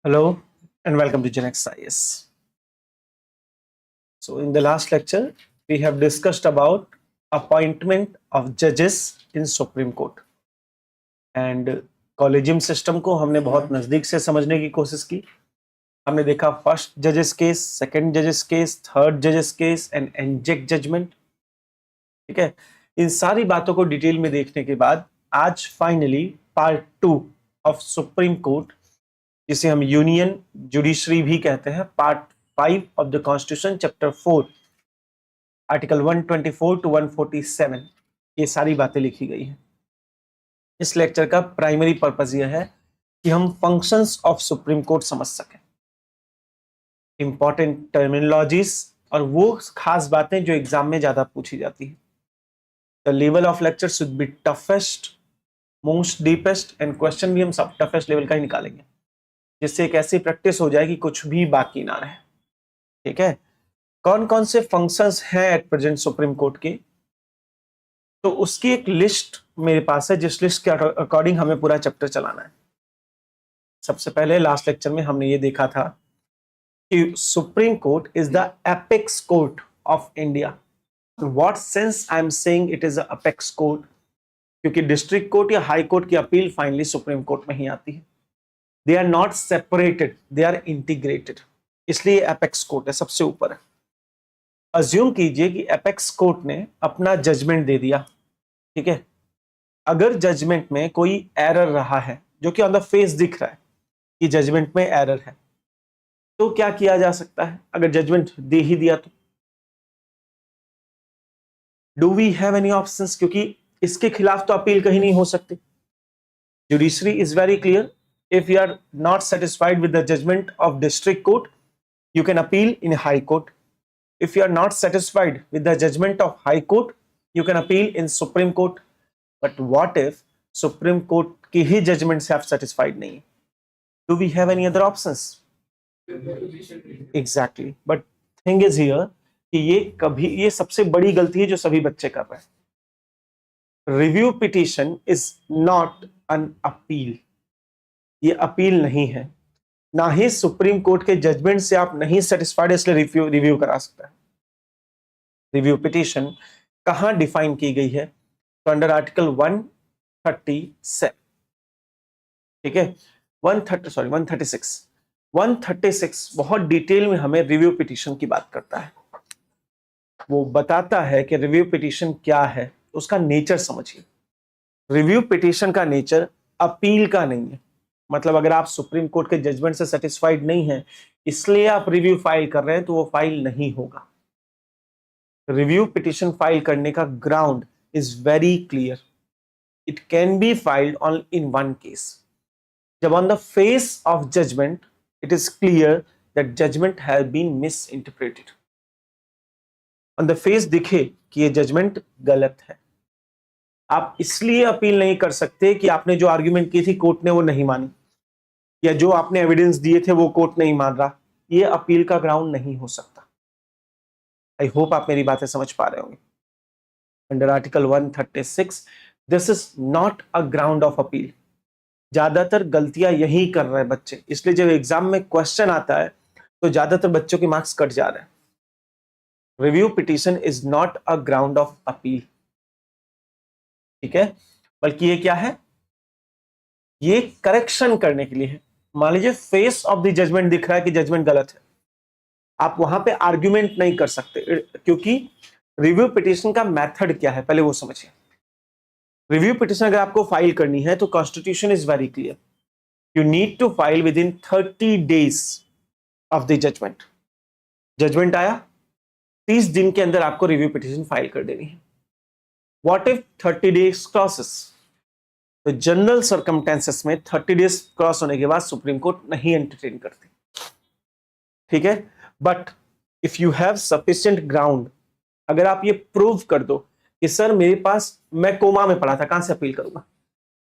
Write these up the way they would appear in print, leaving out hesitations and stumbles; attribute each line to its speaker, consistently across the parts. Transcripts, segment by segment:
Speaker 1: Hello and welcome to Genex IS. So in the last lecture, we have discussed about appointment of judges in Supreme Court and collegium system को हमने बहुत नजदीक से समझने की कोशिश की। हमने देखा फर्स्ट जजेस केस, सेकंड जजेस केस, थर्ड जजेस केस एंड एंजेक्ट जजमेंट। ठीक है, इन सारी बातों को डिटेल में देखने के बाद आज finally part 2 of supreme court, जिसे हम यूनियन जुडिशरी भी कहते हैं, part 5 of the constitution chapter 4 article 124 to 147, ये सारी बातें लिखी गई हैं। इस लेक्चर का प्राइमरी पर्पस यह है कि हम फंक्शंस ऑफ सुप्रीम कोर्ट समझ सकें, इंपॉर्टेंट टर्मिनोलॉजीज और वो खास बातें जो एग्जाम में ज्यादा पूछी जाती है। The level of lecture should be toughest, most deepest, and question भी हम सब टफेस्ट लेवल का ही निकालेंगे, जिससे एक ऐसी प्रैक्टिस हो जाए कि कुछ भी बाकी ना रहे। ठीक है, कौन कौन से फंक्शंस हैं एट प्रेजेंट सुप्रीम कोर्ट के, तो उसकी एक लिस्ट मेरे पास है, जिस लिस्ट के अकॉर्डिंग हमें पूरा चैप्टर चलाना है। सबसे पहले लास्ट लेक्चर में हमने ये देखा था कि supreme court is the apex court of India. What sense I am saying it is the apex court? क्योंकि डिस्ट्रिक्ट कोर्ट या हाई कोर्ट की अपील फाइनली सुप्रीम कोर्ट में ही आती है। They are not separated, they are integrated, इसलिए apex court है, सबसे ऊपर है। अज्यूम कीजिए कि एपेक्स कोर्ट ने अपना जजमेंट दे दिया। ठीक है, अगर जजमेंट में कोई एरर रहा है, जो कि ऑन द फेस दिख रहा है कि जजमेंट में एरर है, तो क्या किया जा सकता है? अगर जजमेंट दे ही दिया तो do we have any options? क्योंकि इसके खिलाफ तो अपील कहीं नहीं हो सकती। Judiciary is very clear, if you are not satisfied with the judgment of district court, you can appeal in high court. If you are not satisfied with the judgment of high court, you can appeal in supreme court. But what if supreme court की ही judgments have satisfied नहीं? Do we have any other options? Exactly. But thing is here कि ये सबसे बड़ी गलती है जो सभी बच्चे कर रहे हैं। Review petition is not an appeal. ये अपील नहीं है, ना ही सुप्रीम कोर्ट के जजमेंट से आप नहीं सेटिस्फाइड इसलिए रिव्यू करा सकता है। रिव्यू पिटीशन कहां डिफाइन की गई है? तो अंडर आर्टिकल 137। ठीक है, 136 बहुत डिटेल में हमें रिव्यू पिटीशन की बात करता है। वो बताता है कि रिव्यू पिटीशन क्या है, उसका नेचर समझिए। रिव्यू पिटीशन का नेचर अपील का नहीं है। मतलब अगर आप सुप्रीम कोर्ट के जजमेंट से सेटिस्फाइड नहीं हैं, इसलिए आप रिव्यू फाइल कर रहे हैं, तो वो फाइल नहीं होगा। रिव्यू पिटीशन फाइल करने का ground is very clear. It can be filed on in one case, जब on the face of judgment it is clear that judgment has been misinterpreted. On the face दिखे कि ये judgement गलत है। आप इसलिए अपील नहीं कर सकते कि आपने जो आर्ग्यूमेंट की थी कोर्ट ने वो नहीं मानी, या जो आपने एविडेंस दिए थे वो कोर्ट नहीं मान रहा। ये अपील का ग्राउंड नहीं हो सकता। आई होप आप मेरी बातें समझ पा रहे होंगे। Under article 136 this is not a ground of appeal. ज्यादातर गलतियां यही कर रहे हैं बच्चे, इसलिए जब एग्जाम में क्वेश्चन आता है तो ज्यादातर बच्चों के मार्क्स कट जा रहे हैं। Review petition is not a ground of appeal. ठीक है, बल्कि ये क्या है? ये करेक्शन करने के लिए है। मान लीजिए फेस ऑफ द जजमेंट दिख रहा है कि जजमेंट गलत है, आप वहां पे आर्ग्यूमेंट नहीं कर सकते, क्योंकि रिव्यू पिटीशन का मेथड क्या है पहले वो समझिए। रिव्यू पिटीशन अगर आपको फाइल करनी है तो constitution is very clear, you need to file within 30 days of the judgment. Judgment आया, 30 दिन के अंदर आपको रिव्यू पिटीशन फाइल कर देनी है। What if 30 days crosses? तो जनरल सर्कमस्टेंसेस में 30 डेज क्रॉस होने के बाद सुप्रीम कोर्ट नहीं एंटरटेन करती। ठीक है, but if you have sufficient ground, अगर आप ये प्रूव कर दो कि सर मेरे पास, मैं कोमा में पड़ा था, कहां से अपील करूंगा?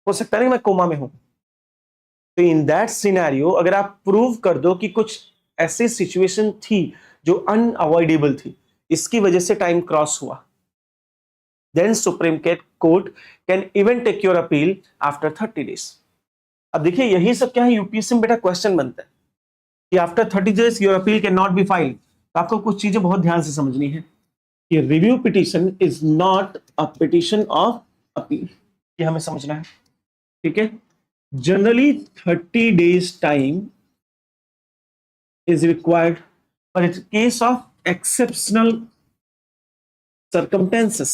Speaker 1: हो सकता नहीं मैं कोमा में हूं। तो इन दैट सिनेरियो अगर आप प्रूव कर दो कि कुछ ऐसी सिचुएशन थी जो अनअवॉइडेबल थी, इसकी वजह से टाइम क्रॉस हुआ, then Supreme Court can even take your appeal after 30 days. अब देखिए यही सब क्या है, यूपीएससी में बेटा क्वेश्चन बनता है। कि after 30 days your appeal can not be filed, तो आपको कुछ चीजें बहुत ध्यान से समझनी है कि review petition is not a petition of appeal, ये हमें समझना है, ठीक है। Generally 30 days time is required, but in case of exceptional circumstances,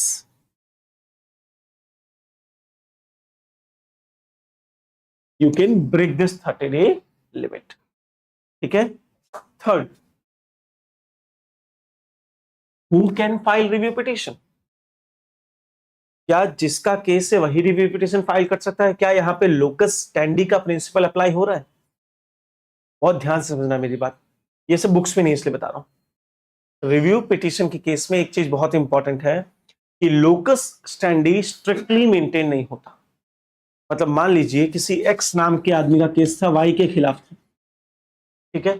Speaker 1: you can break this 30-day limit. ठीक है। Third, who can file review petition? क्या जिसका केस है वही रिव्यू पिटीशन फाइल कर सकता है? क्या यहाँ पे लोकस स्टैंडी का प्रिंसिपल अप्लाई हो रहा है? बहुत ध्यान से समझना मेरी बात, ये सब बुक्स में नहीं इसलिए बता रहा हूं। रिव्यू पिटीशन के केस में एक चीज बहुत इंपॉर्टेंट है कि लोकस स्टैंडी स्ट्रिक्टली मेंटेन नहीं होता। मतलब मान लीजिए किसी एक्स नाम के आदमी का केस था वाई के खिलाफ, ठीक है,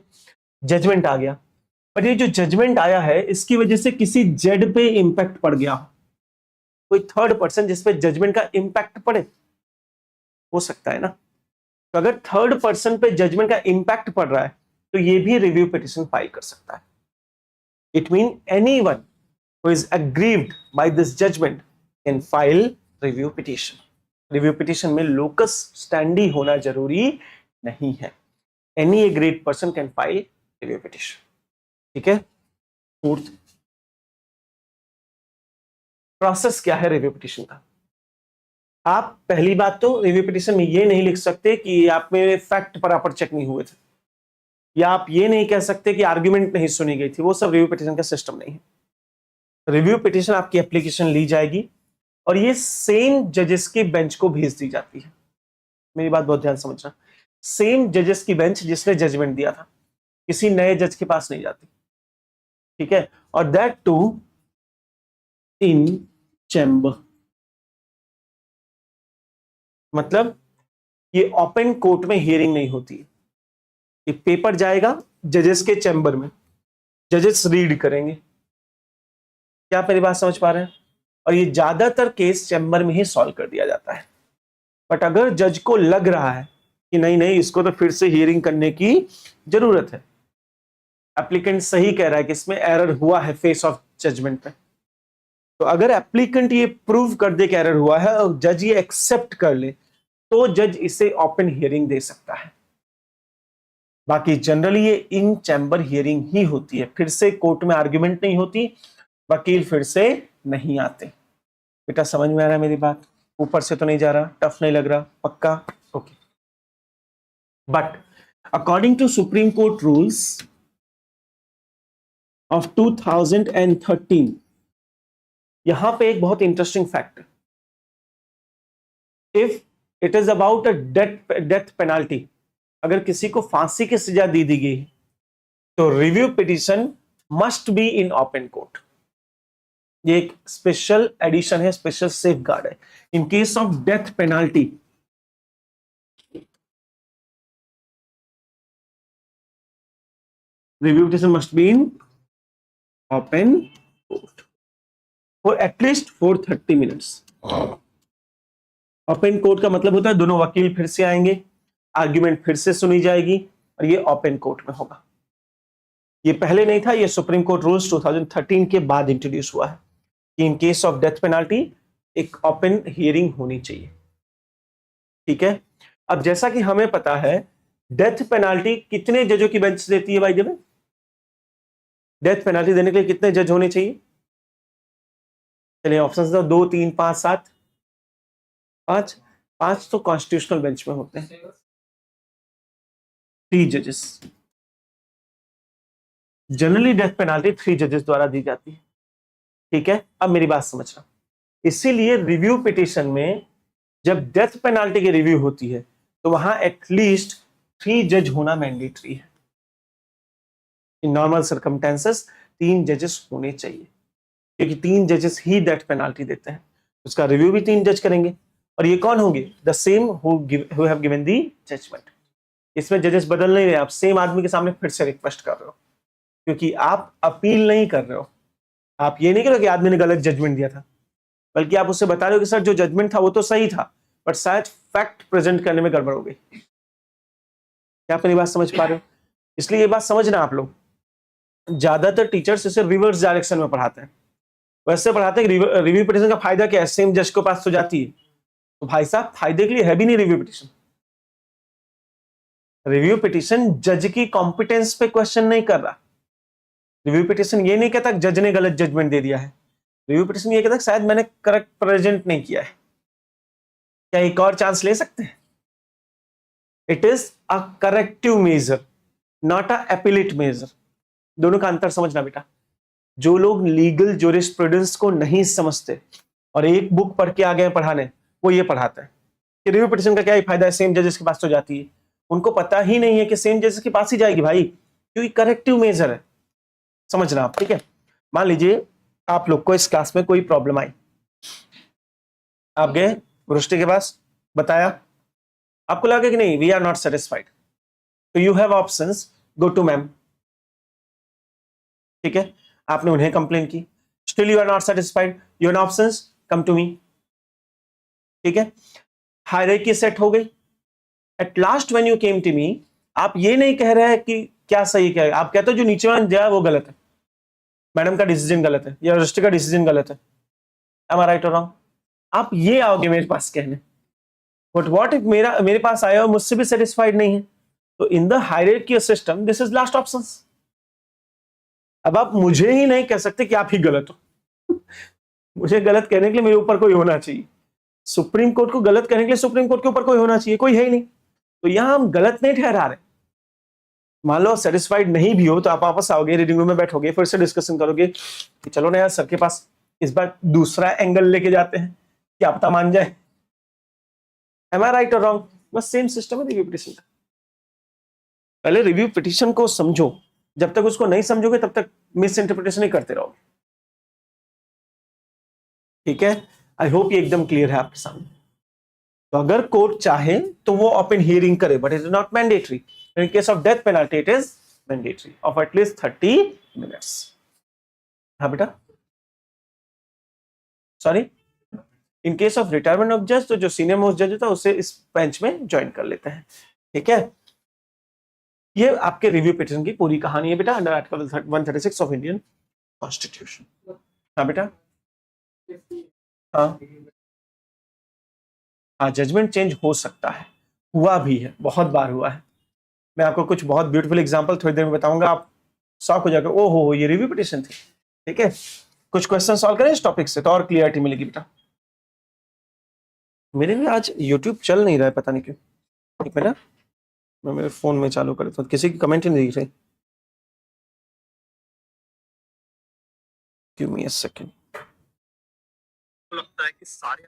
Speaker 1: जजमेंट आ गया, पर ये जो जजमेंट आया है इसकी वजह से किसी जेड पे इंपैक्ट पड़ गया, कोई थर्ड पर्सन जिसपे जजमेंट का इंपैक्ट पड़े, हो सकता है ना। तो अगर थर्ड पर्सन पे जजमेंट का इंपैक्ट पड़ रहा है तो ये भी रिव्यू पिटीशन फाइल कर सकता है। It mean anyone who is aggrieved by this judgment can file review petition. Review petition में लोकस स्टैंडी होना जरूरी नहीं है, any agreed person can file review petition, ठीक है। फोर्थ, प्रोसेस क्या है रिव्यू पिटीशन का? आप पहली बात तो रिव्यू पिटीशन में ये नहीं लिख सकते कि आप में फैक्ट प्रॉपर चेक नहीं हुए थे, या आप ये नहीं कह सकते कि आर्ग्यूमेंट नहीं सुनी गई थी, वो सब रिव्यू पिटीशन का सिस्टम नहीं है। रिव्यू पिटीशन आपकी एप्लीकेशन ली जाएगी और ये सेम जजेस की बेंच को भेज दी जाती है। मेरी बात बहुत ध्यान समझना, सेम जजेस की बेंच जिसने जजमेंट दिया था, किसी नए जज के पास नहीं जाती, ठीक है। और दैट टू इन चैम्बर, मतलब ये ओपन कोर्ट में हियरिंग नहीं होती है, ये पेपर जाएगा जजेस के चैम्बर में, जजेस रीड करेंगे। क्या मेरी बात समझ पा रहे हैं? और ये ज्यादातर केस चैम्बर में ही सॉल्व कर दिया जाता है। बट अगर जज को लग रहा है कि नहीं नहीं इसको तो फिर से हियरिंग करने की जरूरत है, एप्लीकेंट सही कह रहा है कि इसमें एरर हुआ है फेस ऑफ जजमेंट पे, तो अगर एप्लीकेंट ये प्रूव कर दे कि एरर हुआ है और जज ये एक्सेप्ट कर ले तो जज इसे ओपन हियरिंग दे सकता है। बाकी जनरली ये इन चैम्बर हियरिंग ही होती है, फिर से कोर्ट में आर्ग्यूमेंट नहीं होती, वकील फिर से नहीं आते। बेटा समझ में आ रहा है मेरी बात? ऊपर से तो नहीं जा रहा, टफ नहीं लग रहा, पक्का? Okay. But according to supreme court rules of 2013, यहां पे एक बहुत इंटरेस्टिंग फैक्ट है। If it is about a death penalty, अगर किसी को फांसी की सजा दी गई तो review petition must be in open court. ये एक स्पेशल एडिशन है, स्पेशल सेफ गार्ड है। In case of death penalty, review petition must be in open court for at least 430 minutes. Open court का मतलब होता है दोनों वकील फिर से आएंगे, आर्ग्यूमेंट फिर से सुनी जाएगी और ये ओपन कोर्ट में होगा। ये पहले नहीं था, ये सुप्रीम कोर्ट रूल्स 2013 के बाद इंट्रोड्यूस हुआ है कि in case of death penalty एक ओपन हियरिंग होनी चाहिए, ठीक है। अब जैसा कि हमें पता है डेथ पेनाल्टी कितने जजों की बेंच देती है भाई? जब डेथ पेनाल्टी देने के लिए कितने जज होने चाहिए? चलिए ऑप्शन दो, 2, 3, 5, 7, 5। 5 तो कॉन्स्टिट्यूशनल बेंच में होते हैं, 3 जजेस। जनरली डेथ पेनाल्टी 3 जजेस द्वारा दी जाती है, ठीक है। अब मेरी बात समझना, इसीलिए रिव्यू पिटीशन में जब डेथ पेनाल्टी की रिव्यू होती है तो वहां एटलीस्ट 3 जज होना मैंडेटरी है। इन नॉर्मल सर्कमस्टेंसेस 3 जजेस होने चाहिए, क्योंकि 3 जजेस ही डेथ पेनाल्टी देते हैं, उसका रिव्यू भी 3 जज करेंगे। और ये कौन होंगे? The same who have given the judgment. इसमें जजेस बदल नहीं रहे, आप सेम आदमी के सामने फिर से रिक्वेस्ट कर रहे हो, क्योंकि आप अपील नहीं कर रहे हो। आप ये नहीं कह रहे कि आदमी ने गलत जजमेंट दिया था, बल्कि आप उससे बता रहे हो कि सर जो जजमेंट था वो तो सही था, बट शायद फैक्ट प्रेजेंट करने में गड़बड़ हो गई। क्या आप मेरी बात समझ पा रहे हो? इसलिए ये बात समझना आप लोग, ज्यादातर टीचर्स इसे रिवर्स डायरेक्शन में पढ़ाते हैं। वैसे पढ़ाते हैं रिव्यू पिटीशन का फायदा क्या है, सेम जज के पास तो जाती है। तो भाई साहब फायदे के लिए है भी नहीं रिव्यू पिटीशन। रिव्यू पिटीशन जज की कॉम्पिटेंस पे क्वेश्चन नहीं कर रहा। रिव्यू पिटीशन ये नहीं कहता जज ने गलत जजमेंट दे दिया है। रिव्यू पिटीशन ये कहता शायद मैंने करेक्ट प्रेजेंट नहीं किया है, क्या एक और चांस ले सकते हैं। It is a corrective measure, not a appellate measure. दोनों का अंतर समझना बेटा। जो लोग लीगल ज्यूरिस्प्रूडेंस को नहीं समझते और एक बुक पढ़ के आ गए पढ़ाने, वो ये पढ़ाते हैं कि रिव्यू पिटीशन का क्या ही फायदा है, सेम जजेस के पास तो जाती है। उनको पता ही नहीं है कि सेम जजेस के पास ही जाएगी भाई, क्योंकि करेक्टिव मेजर है। समझना आप, ठीक है। मान लीजिए आप लोग को इस क्लास में कोई प्रॉब्लम आई, आप गए वृष्टि के पास, बताया, आपको लगा कि नहीं वी आर नॉट सेटिस्फाइड, तो you have options, go to ma'am, ठीक है। आपने उन्हें कंप्लेन की, still you are not satisfied, you have options, come to me, ठीक है। हायरार्की सेट हो गई। At last when you came to me, आप ये नहीं कह रहे हैं कि क्या सही क्या है, आप कहते हो जो नीचे वाला दिया वो गलत है, मैडम का डिसीजन गलत है या रजिस्टर का डिसीजन गलत है, एम आई राइट और रॉन्ग। आप ये आओगे मेरे पास कहने, बट व्हाट इफ मेरे पास आया और मुझसे भी सेटिस्फाइड नहीं है, तो in the hierarchy system this is last options. अब आप मुझे ही नहीं कह सकते कि आप ही गलत हो। मुझे गलत कहने के लिए मेरे ऊपर कोई होना चाहिए, सुप्रीम कोर्ट को गलत कहने के लिए सुप्रीम कोर्ट के ऊपर कोई होना चाहिए, कोई है ही नहीं। तो यहां हम गलत नहीं ठहरा रहे। मान लो सेटिस्फाइड नहीं भी हो तो आप वापस आओगे, रीडिंग रूम में बैठोगे, फिर से डिस्कशन करोगे कि चलो ना यार सर के पास इस बार दूसरा एंगल लेके जाते हैं, क्या पता मान जाए। एम आई राइट और रॉन्ग, बस सेम सिस्टम है रिव्यू पिटीशन का। पहले रिव्यू पिटीशन को समझो, जब तक उसको नहीं समझोगे तब तक मिस इंटरप्रिटेशन ही करते रहोगे, ठीक है। आई होप ये एकदम क्लियर है आपके सामने। तो अगर कोर्ट चाहे तो वो ओपन हियरिंग करे, but it is not mandatory. In case of death penalty it is mandatory of at least 30 minutes. हाँ बेटा, sorry, in case of retirement of जज तो जो सीनियर मोस्ट जज होता है उसे इस बेंच में ज्वाइन कर लेते हैं, ठीक है। ये आपके रिव्यू पिटीशन की पूरी कहानी है बेटा, under article 136 of Indian constitution. हाँ बेटा, हाँ हाँ, जजमेंट चेंज हो सकता है, हुआ भी है, बहुत बार हुआ है। मैं आपको कुछ बहुत ब्यूटीफुल एग्जांपल थोड़ी देर में बताऊंगा, आप शॉक हो जाएगा, ओहो ये रिव्यू पिटीशन थी, ठीक है। कुछ क्वेश्चन सॉल्व करें इस टॉपिक से तो और क्लियरिटी मिलेगी बेटा। मेरे भी आज यूट्यूब चल नहीं रहा है, पता नहीं क्यों। एक मिनट, मैं मेरे फोन में चालू कर तो किसी की कमेंट ही नहीं दिख रही। Give me a second. लगता है कि सारे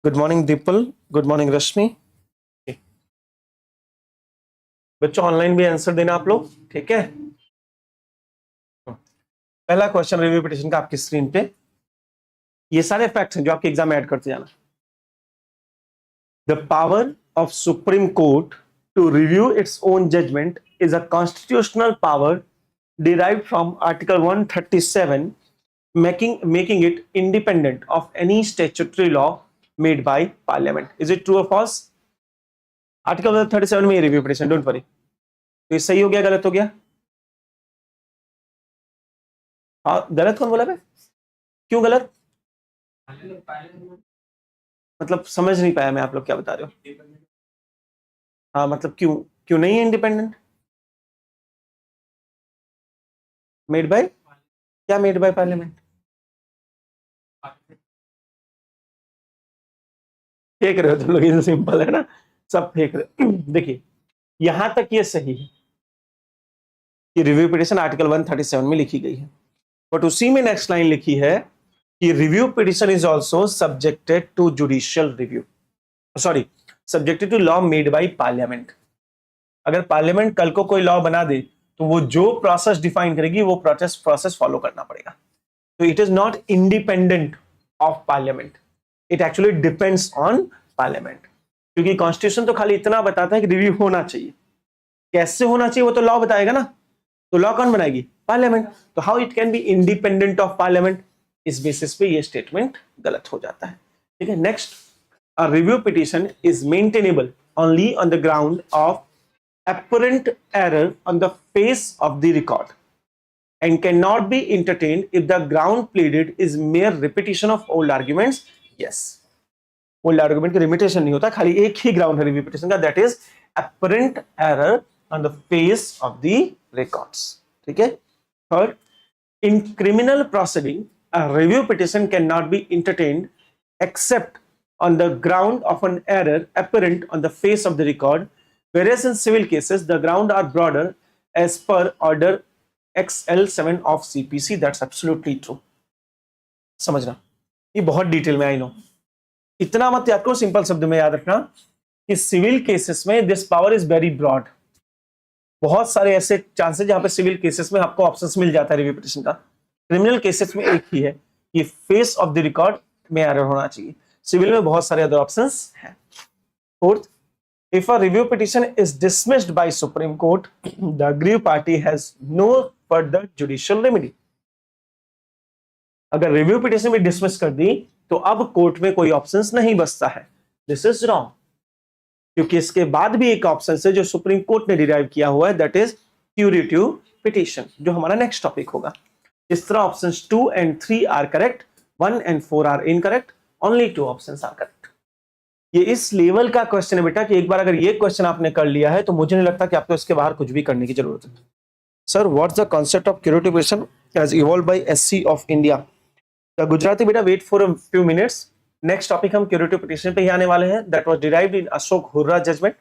Speaker 1: good morning Deepal, good morning Rashmi. बच्चों ऑनलाइन भी आंसर देना आप लोग, ठीक है। पहला क्वेश्चन रिव्यू पिटीशन का आपकी स्क्रीन पे, ये सारे फैक्ट्स हैं जो आपके एग्जाम में ऐड करते जाना। The power of supreme court to review its own judgment is a constitutional power derived from Article 137, making it independent of any statutory law made by Parliament. Is it true or false? Article 137 में review petition, don't worry. तो ये सही हो गया, गलत हो गया? हाँ, गलत कौन बोला बे? क्यों गलत? मतलब समझ नहीं पाया मैं, आप लोग क्या बता रहे हो? हाँ मतलब क्यों, क्यों नहीं है इंडिपेंडेंट? मेड बाय, क्या मेड बाय पार्लियामेंट? फेंक रहे हो तुम लोग, ये सिंपल है ना, सब फेंक रहे। देखिए यहां तक ये सही है कि रिव्यू पिटीशन आर्टिकल 137 में लिखी गई है, बट उसी में नेक्स्ट लाइन लिखी है कि review petition is also subjected to judicial review, sorry subjected to law made by parliament. अगर पार्लियामेंट कल को कोई लॉ बना दे तो वो जो प्रोसेस डिफाइन करेगी वो प्रोसेस फॉलो करना पड़ेगा। तो it is not independent of parliament, it actually depends on parliament, क्योंकि कॉन्स्टिट्यूशन तो खाली इतना बताता है कि रिव्यू होना चाहिए, कैसे होना चाहिए वो तो लॉ बताएगा ना। तो लॉ कौन बनाएगी? पार्लियामेंट। तो how it can be independent of parliament? इस बेसिस पे ये स्टेटमेंट गलत हो जाता है, ठीक है। Next, A review petition is maintainable only on the ground of apparent error on the face of the record and cannot be entertained if the ground pleaded is mere repetition of old arguments. Yes, old argument की repetition नहीं होता, खाली एक ही ground है review petition का, that is apparent error on the face of the records. ठीक है. Third, in criminal proceeding, a review petition cannot be entertained except on the ground of an error apparent on the face of the record, whereas in civil cases the ground are broader as per order XL7 of CPC. That's absolutely true. समझना, ये बहुत detail में, I know, इतना मत याद करो, simple शब्द में याद रखना कि सिविल केसेस में this power is very broad. बहुत सारे ऐसे चांसेस जहां पे सिविल केसेस में आपको ऑप्शंस मिल जाता है रिव्यू पिटीशन का. क्रिमिनल केसेस में एक ही है कि फेस ऑफ द रिकॉर्ड में एरर होना चाहिए. सिविल में बहुत सारे अदर ऑप्शंस हैं. Fourth, if a review petition is dismissed by Supreme Court, the aggrieved party has no further judicial remedy. अगर रिव्यू पिटीशन भी डिसमिस कर दी तो अब कोर्ट में कोई ऑप्शंस नहीं बचता है. दिस इज रॉन्ग, क्योंकि इसके बाद भी एक ऑप्शन है जो सुप्रीम कोर्ट ने डिराइव किया हुआ है, दैट इज क्यूरेटिव पिटीशन, जो हमारा नेक्स्ट टॉपिक होगा. इस तरह options 2 and 3 are correct, 1 and 4 are incorrect, only 2 options are correct. ये इस लेवल का क्वेश्चन है बेटा कि एक बार अगर ये क्वेश्चन आपने कर लिया है तो मुझे नहीं लगता कि आपको इसके बाहर कुछ भी करने की जरूरत है. Sir, what's the concept of curative petition as evolved by SC of India? The Gujarati बेटा, wait for a few minutes. Next topic हम क्यूरेटिव पिटीशन पे ही आने वाले हैं. That was derived in Ashok Hurra judgment,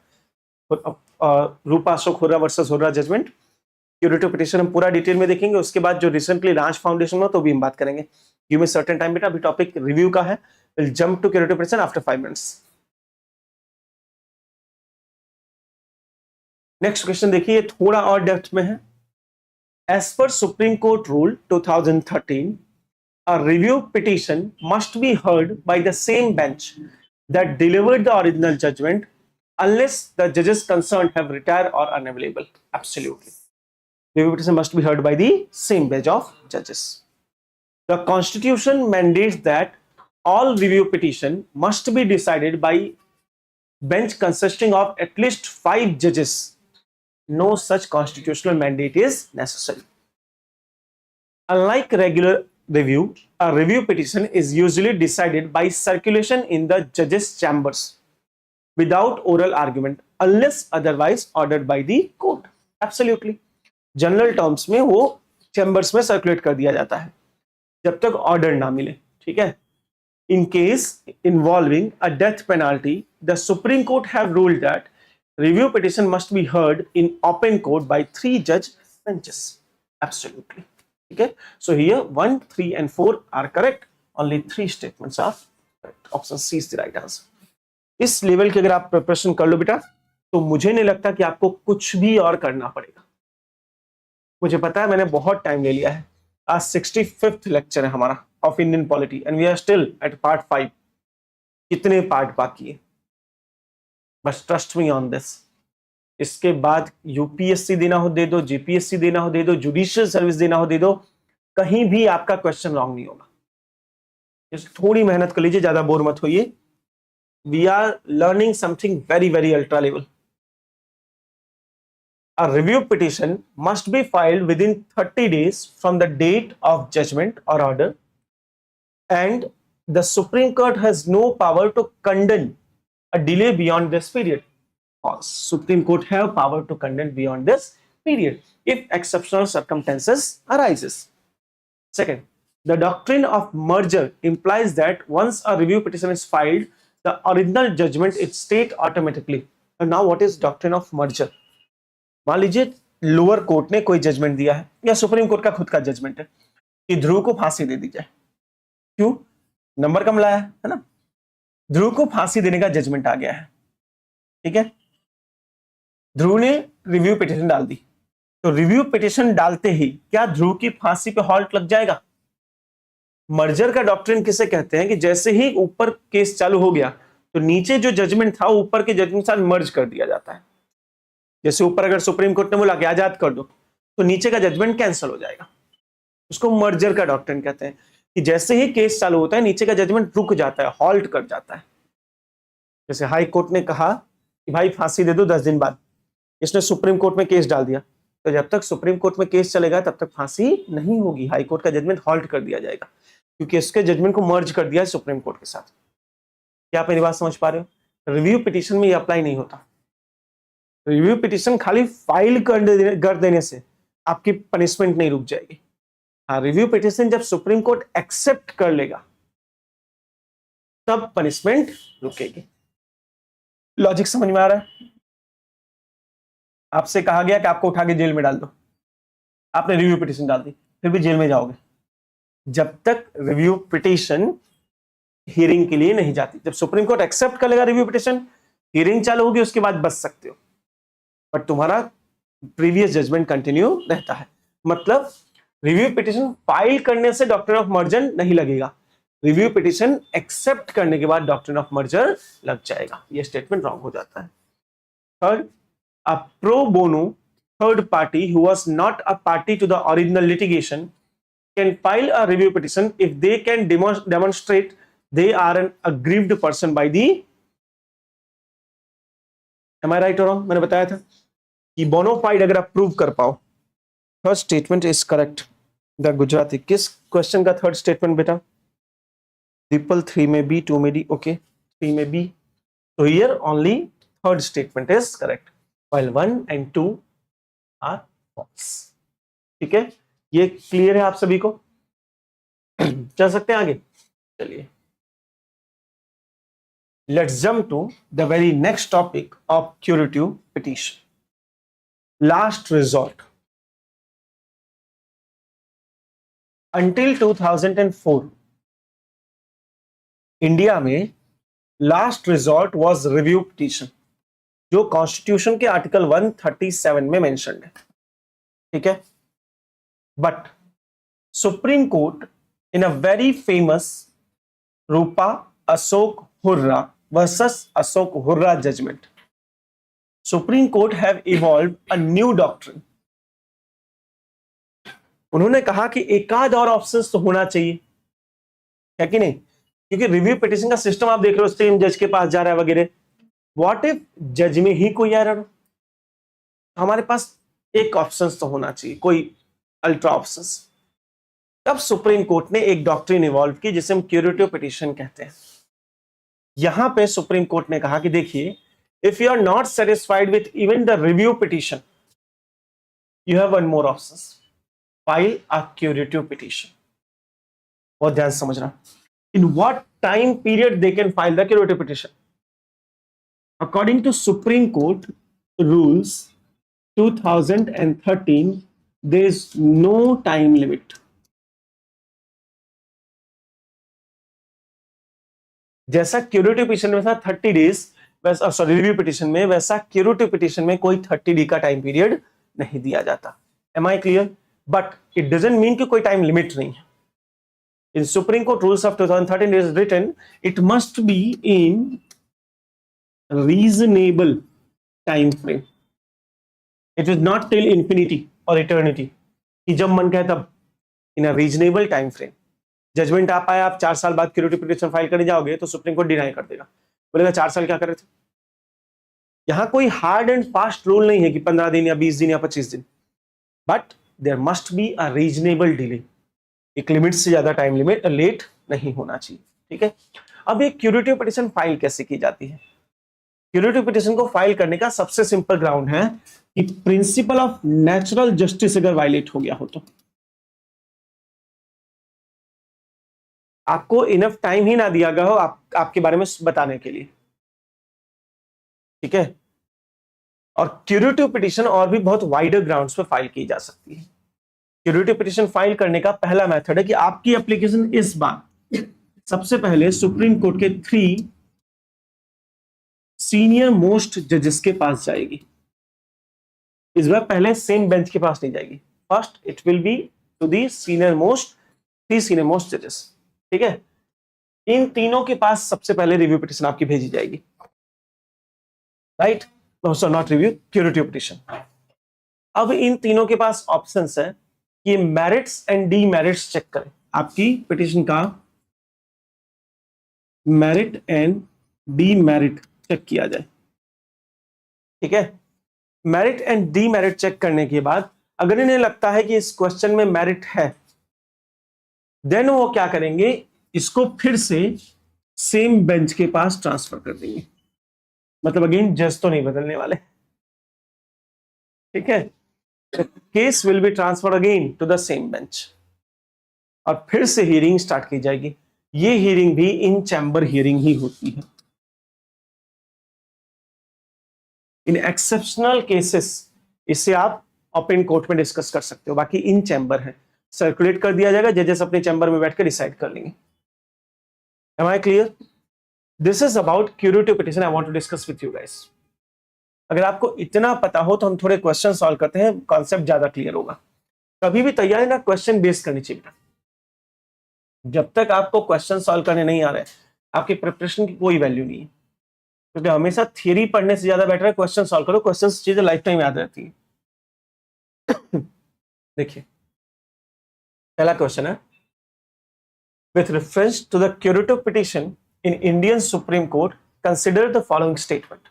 Speaker 1: Rupa Ashok Hurra versus Hurra judgment. Curative petition हम पूरा detail में देखेंगे. उसके बाद जो रिसेंटली राज फाउंडेशन हो तो भी हम बात करेंगे. गिव मी सर्टेन टाइम बेटा, अभी टॉपिक रिव्यू का है. Will jump to curative petition after 5 minutes. Next question देखिए, थोड़ा और डेप्थ में है. As per supreme court rule 2013, a review petition must be heard by the same bench that delivered the original judgment unless the judges concerned have retired or are unavailable. Absolutely. Review petition must be heard by the same bench of judges. The Constitution mandates that all review petition must be decided by bench consisting of at least 5 judges. No such constitutional mandate is necessary. Unlike regular review, a review petition is usually decided by circulation in the judges' chambers without oral argument unless otherwise ordered by the court. Absolutely. General terms में वो chambers में circulate कर दिया जाता है जब तक order ना मिले. ठीक है. In case involving a death penalty, the Supreme Court have ruled that review petition must be heard in open court by 3 judge benches. Absolutely. Okay, so here 1, 3 and 4 are correct. Only 3 statements are correct. Option C is the right answer. इस level की अगर आप preparation कर लो बेटा तो मुझे नहीं लगता कि आपको कुछ भी और करना पड़ेगा. मुझे पता है मैंने बहुत टाइम ले लिया है. आज 65th लेक्चर है हमारा of Indian polity and we are still at part 5. कितने पार्ट बाकी है, बस ट्रस्ट मी ऑन दिस. इसके बाद यूपीएससी देना हो दे दो, जीपीएससी देना हो दे दो, जुडिशियल सर्विस देना हो दे दो, कहीं भी आपका क्वेश्चन रॉन्ग नहीं होगा. थोड़ी मेहनत कर लीजिए, ज्यादा बोर मत होइए. We are learning something very very ultra level. A review petition must be filed within 30 days from the date of judgment or order, and the Supreme Court has no power to condemn a delay beyond this period. Supreme Court have power to condemn beyond this period if exceptional circumstances arises. Second, the doctrine of merger implies that once a review petition is filed, the original judgment is stayed automatically. And now what is doctrine of merger? मान लीजिए lower court ने कोई judgement दिया है या supreme court का खुद का जजमेंट है कि ध्रुव को फांसी दे दी जाए. क्यों? नंबर कम लाया है ना. ध्रुव को फांसी देने का जजमेंट आ गया है. ठीक है. ध्रुव ने रिव्यू पिटीशन डाल दी, तो रिव्यू पिटीशन डालते ही क्या ध्रुव की फांसी पे हॉल्ट लग जाएगा? मर्जर का डॉक्ट्रिन किसे कहते हैं कि जैसे ही ऊपर केस चालू हो गया तो नीचे जो जजमेंट था ऊपर के जजमेंट के साथ मर्ज कर दिया जाता है. जैसे ऊपर अगर सुप्रीम कोर्ट ने बोला कि आजाद कर दो तो नीचे का जजमेंट कैंसिल हो जाएगा. उसको मर्जर का डॉक्ट्रिन कहते हैं कि जैसे ही केस चालू होता है नीचे का जजमेंट रुक जाता है, हॉल्ट कर जाता है. जैसे हाई कोर्ट ने कहा कि भाई फांसी दे दो 10 दिन बाद, इसने सुप्रीम कोर्ट में केस डाल दिया, तो जब तक सुप्रीम कोर्ट में केस चलेगा तब तक फांसी नहीं होगी, हाई कोर्ट का जजमेंट हॉल्ट कर दिया जाएगा, क्योंकि इसके जजमेंट को मर्ज कर दिया है सुप्रीम कोर्ट के साथ। क्या आप मेरी बात समझ पा रहे हो? रिव्यू पिटीशन में ये अप्लाई नहीं होता। रिव्यू पिटीशन खाली फाइल कर देने से आपकी पनिशमेंट नहीं रुक जाएगी। हाँ, रिव्यू पिटीशन जब सुप्रीम कोर्ट एक्सेप्ट कर लेगा तब पनिशमेंट रुकेगी। लॉजिक समझ में आ रहा है? आपसे कहा गया कि आपको उठा के जेल में डाल दो, आपने रिव्यू पिटीशन डाल दी, फिर भी जेल में जाओगे जब तक रिव्यू पिटीशन हियरिंग के लिए नहीं जाती। जब सुप्रीम कोर्ट एक्सेप्ट कर लेगा रिव्यू पिटीशन, हियरिंग चालू होगी, उसके बाद बच सकते हो, बट तुम्हारा प्रीवियस जजमेंट कंटिन्यू रहता है। मतलब रिव्यू पिटीशन फाइल करने से डॉक्ट्रिन ऑफ मर्जर नहीं लगेगा, रिव्यू पिटीशन एक्सेप्ट करने के बाद डॉक्ट्रिन ऑफ मर्जर लग जाएगा। यह स्टेटमेंट रॉन्ग हो जाता है। Third, a pro bono third party who was not a party to the original litigation can file a review petition if they can demonstrate they are an aggrieved person by the, am I right or wrong? मैंने बताया था कि bona fide अगर आप prove कर पाओ, third statement is correct. The Gujarati, किस question का थर्ड स्टेटमेंट बेटा? ट्रिपल 3 में बी, 2 में डी, ओके 3 में बी, तो here only third statement is correct while 1 and 2 are false. ठीक है, ये क्लियर है आप सभी को? चल सकते हैं आगे? चलिए, let's jump to the very next topic of curative petition, last resort. Until 2004 India में last resort was review petition, जो कॉन्स्टिट्यूशन के आर्टिकल 137 में मेंशन्ड है। ठीक है, but supreme court in a very famous Rupa Ashok Hurra versus Ashok Hurra judgment, supreme court have evolve a new doctrine. उन्होंने कहा कि एक आध और ऑप्शंस तो होना चाहिए, है कि नहीं? क्योंकि रिव्यू पिटीशन का सिस्टम आप देख रहे हो, सेम जज के पास जा रहा है वगैरह। व्हाट इफ जज में ही कोई एरर हो? हमारे पास एक ऑप्शन तो होना चाहिए, कोई अल्ट्रा ऑप्शन। तब सुप्रीम कोर्ट ने एक डॉक्ट्रिन इवॉल्व की जिसे हम क्यूरेटिव पिटीशन कहते हैं। यहां पे सुप्रीम कोर्ट ने कहा कि देखिए, if you are not satisfied with even the review petition, you have one more option, file a curative petition. बहुत ध्यान से समझना, in what time period they can file the curative petition. According to Supreme Court rules 2013, there is no time limit. जैसा curative petition में था 30 days, वैसा sorry review petition में, वैसा क्यूरेटिव पिटीशन में कोई 30 डे का टाइम पीरियड नहीं दिया जाता। Am I clear? But it doesn't mean कि कोई टाइम लिमिट नहीं है। In Supreme Court rules of 2013 it is written it must be in reasonable time frame. It is not till infinity or eternity कि जब मन कहे तब, in a reasonable time frame। Judgment आप आए, आप 4 साल बाद क्यूरेटिव पिटीशन फाइल करने जाओगे तो सुप्रीम कोर्ट डिनाई कर देगा, बोलेगा 4 साल क्या कर रहे थे। यहां कोई हार्ड एंड फास्ट रूल नहीं है कि 15 दिन या 20 दिन या 25 दिन, but there must be a reasonable delay. एक लिमिट से ज्यादा टाइम लिमिट लेट नहीं होना चाहिए। ठीक है, अब एक क्यूरेटिव पिटीशन फाइल कैसे की जाती है? क्यूरेटिव पिटीशन को फाइल करने का सबसे सिंपल ग्राउंड है कि प्रिंसिपल ऑफ नेचुरल जस्टिस अगर वायलेट हो गया हो तो। आपको इनफ टाइम ही ना दिया गया हो आपके बारे में बताने के लिए। ठीक है, और क्यूरेटिव पिटीशन और भी बहुत वाइडर ग्राउंड्स पे फाइल की जा सकती है। क्यूरेटिव पिटीशन फाइल करने का पहला मेथड है कि आपकी एप्लीकेशन इस बार सबसे पहले सुप्रीम कोर्ट के 3 सीनियर मोस्ट जजेस के पास जाएगी। इस बार पहले सेम बेंच के पास नहीं जाएगी। First it will be to the senior most जजेस। ठीक है, इन तीनों के पास सबसे पहले रिव्यू पिटीशन आपकी भेजी जाएगी। Right, not review, curative petition. अब इन तीनों के पास ऑप्शंस है कि मेरिट्स एंड डीमेरिट्स चेक करें। आपकी पिटीशन का मेरिट एंड डीमेरिट चेक किया जाए। ठीक है, मेरिट एंड डीमेरिट चेक करने के बाद अगर इन्हें लगता है कि इस क्वेश्चन में मेरिट है, देन वो क्या करेंगे, इसको फिर से सेम बेंच के पास ट्रांसफर कर देंगे। मतलब अगेन जज तो नहीं बदलने वाले। ठीक है, case will be transfer again to the same bench और फिर से हियरिंग स्टार्ट की जाएगी। ये हियरिंग भी इन चैम्बर हियरिंग ही होती है। इन एक्सेप्शनल केसेस इसे आप ओपन कोर्ट में डिस्कस कर सकते हो, बाकी इन चैम्बर है, सर्कुलेट कर दिया जाएगा, जजेस अपने चैम्बर में बैठकर डिसाइड कर लेंगे। Am I clear? This is about curative petition I want to discuss with you guys. अगर आपको इतना पता हो तो हम थोड़े क्वेश्चन सॉल्व करते हैं, कॉन्सेप्ट ज्यादा क्लियर होगा। कभी भी तैयारी ना क्वेश्चन बेस्ड करनी चाहिए। जब तक आपको क्वेश्चन सॉल्व करने नहीं आ रहे, आपकी प्रिपरेशन की कोई वैल्यू नहीं है। क्योंकि हमेशा थियरी पढ़ने से ज्यादा बेटर है क्वेश्चन सॉल्व करो, क्वेश्चन चीजें लाइफ टाइम याद रहती है। देखिए पहला क्वेश्चन है, with reference to the curative petition in Indian Supreme Court, consider the following statement.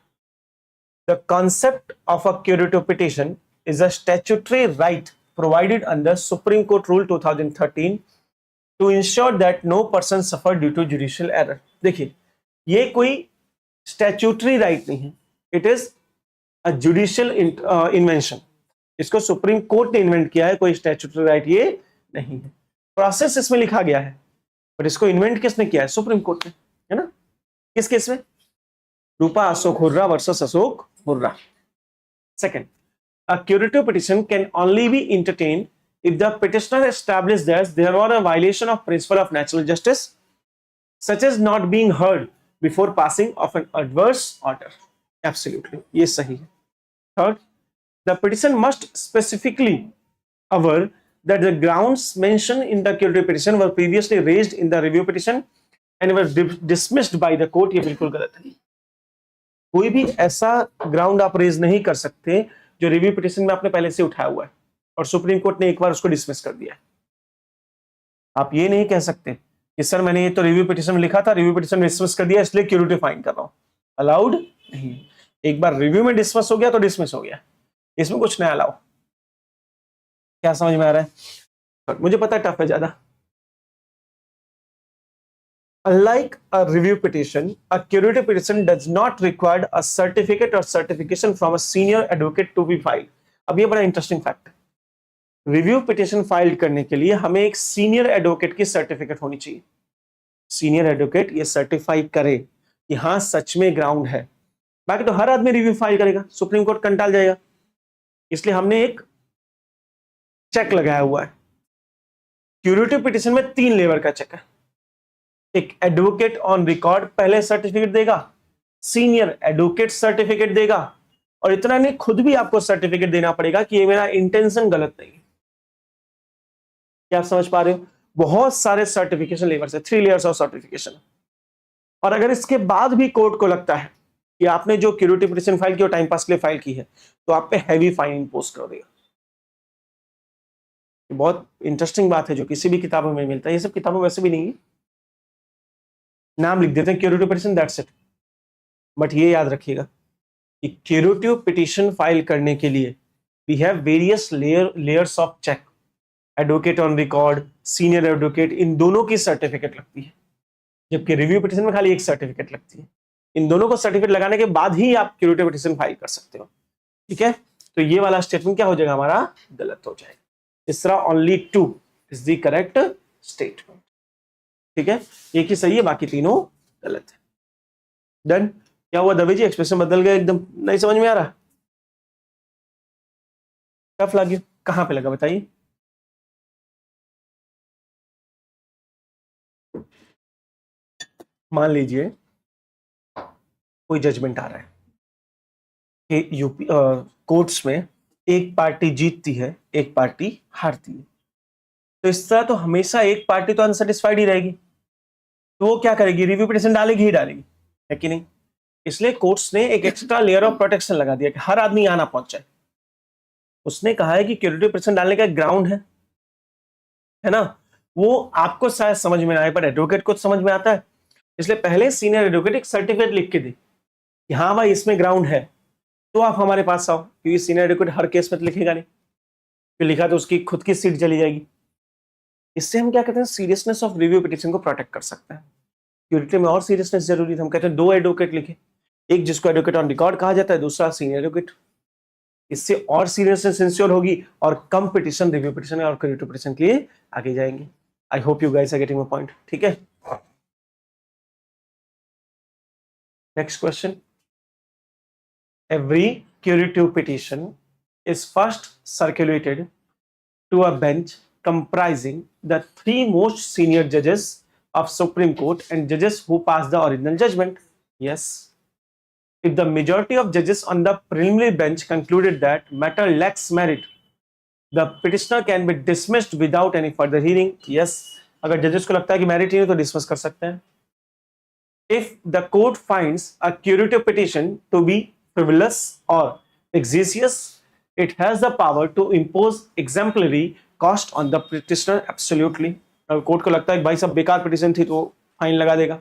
Speaker 1: The concept of a curative petition is a statutory right provided under Supreme Court Rule 2013 to ensure that no person suffer due to judicial error. देखिए ये कोई statutory right नहीं है, it is a judicial invention. इसको supreme court ने invent किया है, कोई स्टैट्यूटरी राइट ये नहीं है। प्रोसेस इसमें लिखा गया है, बट इसको इन्वेंट किसने किया है? सुप्रीम कोर्ट ने, है ना। किस केस में? Rupa Ashok Hurra versus Ashok Hurra. Second, a curative petition can only be entertained if the petitioner established that there was a violation of principle of natural justice, such as not being heard before passing of an adverse order. Absolutely, ये सही है। Third, the petition must specifically aver that the grounds mentioned in the curative petition were previously raised in the review petition and were dismissed by the court। ये बिल्कुल गलत है। कोई भी ऐसा ग्राउंड आप रेज नहीं कर सकते जो रिव्यू पिटीशन में आपने पहले से उठाया हुआ है और सुप्रीम कोर्ट ने एक बार उसको डिसमिस कर दिया है। आप ये नहीं कह सकते कि सर मैंने ये तो रिव्यू पिटीशन में लिखा था, रिव्यू पिटीशन में डिसमिस कर दिया इसलिए क्यूरेटिव फाइंड कर रहा हूं। अलाउड नहीं। एक बार रिव्यू में डिसमिस हो गया तो डिसमिस हो गया, इसमें कुछ नया लाओ। क्या समझ में आ रहा है? मुझे पता है टफ है ज्यादा। Unlike a review petition, a curative petition does not require a certificate or certification from a senior advocate to be filed. अब ये बड़ा इंटरेस्टिंग फैक्ट है। रिव्यू पिटीशन फाइल करने के लिए हमें एक सीनियर एडवोकेट की सर्टिफिकेट होनी चाहिए। सीनियर एडवोकेट ये सर्टिफाई करे कि हाँ सच में ग्राउंड है। बाकी तो हर आदमी रिव्यू फाइल करेगा, सुप्रीम कोर्ट कंटाल जाएगा। इसलिए हमने एक चेक लगाया हुआ है। क्यूरेटिव पिटीशन में 3 लेवल का चेक है। एक एडवोकेट ऑन रिकॉर्ड पहले सर्टिफिकेट देगा, सीनियर एडवोकेट सर्टिफिकेट देगा, और इतना नहीं खुद भी आपको सर्टिफिकेट देना पड़ेगा कि ये मेरा इंटेंशन गलत नहीं है। क्या आप समझ पा रहे हो? बहुत सारे सर्टिफिकेशन लेवल्स है, 3 लेयर्स ऑफ सर्टिफिकेशन। और अगर इसके बाद भी कोर्ट को लगता है कि आपने जो क्यूरेटिव पिटीशन फाइल की और टाइम पास के लिए फाइल की है तो आप पे हैवी फाइन इंपोज कर देगा। बहुत इंटरेस्टिंग बात है जो किसी भी किताबों में मिलता है। ये सब किताबों वैसे भी नहीं है, नाम लिख देते हैं curative petition, that's it. But ये याद रखिएगा कि क्यूरेटिव पिटीशन फाइल करने के लिए we have various layers of check. Advocate on record, senior advocate, इन दोनों की सर्टिफिकेट लगती है, जबकि रिव्यू पिटीशन में खाली एक सर्टिफिकेट लगती है। इन दोनों को सर्टिफिकेट लगाने के बाद ही आप क्यूरेटिव पिटीशन फाइल कर सकते हो। ठीक है, तो ये वाला स्टेटमेंट क्या हो जाएगा हमारा? गलत हो जाएगा। इस तरह only 2 is the correct statement. ठीक है, एक ही सही है, बाकी तीनों गलत है। डन। क्या हुआ दवे जी, एक्सप्रेशन बदल गया एकदम, नहीं समझ में आ रहा? टफ लगी? कहां पे लगा बताइए? मान लीजिए कोई जजमेंट आ रहा है कि यूपी कोर्ट्स में एक पार्टी जीतती है, एक पार्टी हारती है। तो इस तरह तो हमेशा एक पार्टी तो अनसेटिस्फाइड ही रहेगी, तो वो क्या करेगी? रिव्यू पिटीशन डालेगी ही डालेगी, है कि नहीं? इसलिए कोर्ट्स ने एक एक्स्ट्रा लेयर ऑफ प्रोटेक्शन लगा दिया कि हर आदमी यहां ना पहुंच जाए। उसने कहा है कि क्यूरेटिव पिटीशन डालने का ग्राउंड है ना, वो आपको शायद समझ में ना आए पर एडवोकेट को समझ में आता है। इसलिए पहले सीनियर एडवोकेट एक सर्टिफिकेट लिख के दे कि हाँ भाई इसमें ग्राउंड है तो आप हमारे पास आओ, क्योंकि सीनियर एडवोकेट हर केस में तो लिखेगा नहीं, फिर लिखा तो उसकी खुद की सीट चली जाएगी। इससे हम क्या कहते हैं, सीरियसनेस ऑफ रिव्यू पिटीशन को प्रोटेक्ट कर सकते हैं। प्योरिटी में और सीरियसनेस जरूरी है, हम कहते हैं 2 एडवोकेट लिखे, एक जिसको एडवोकेट ऑन रिकॉर्ड कहा जाता है, दूसरा सीनियर एडवोकेट। इससे और सीरियसनेस इंश्योर होगी और कम पिटीशन रिव्यू पिटीशन और क्यूरेटिव पिटीशन के लिए आगे जाएंगे। I hope you guys are getting my point. ठीक है, next question. Every curative petition is first circulated to a bench comprising the 3 most senior judges of Supreme Court and judges who pass the original judgment. Yes. If the majority of judges on the preliminary bench concluded that matter lacks merit, the petitioner can be dismissed without any further hearing. Yes. अगर जजेस को लगता है कि merit ही नहीं तो dismiss कर सकते हैं. If the court finds a curative petition to be frivolous or vexatious, it has the power to impose exemplary cost on the petitioner. Absolutely. अगर कोर्ट को लगता है कि भाई सब बेकार पिटीशन थी तो फाइन लगा देगा.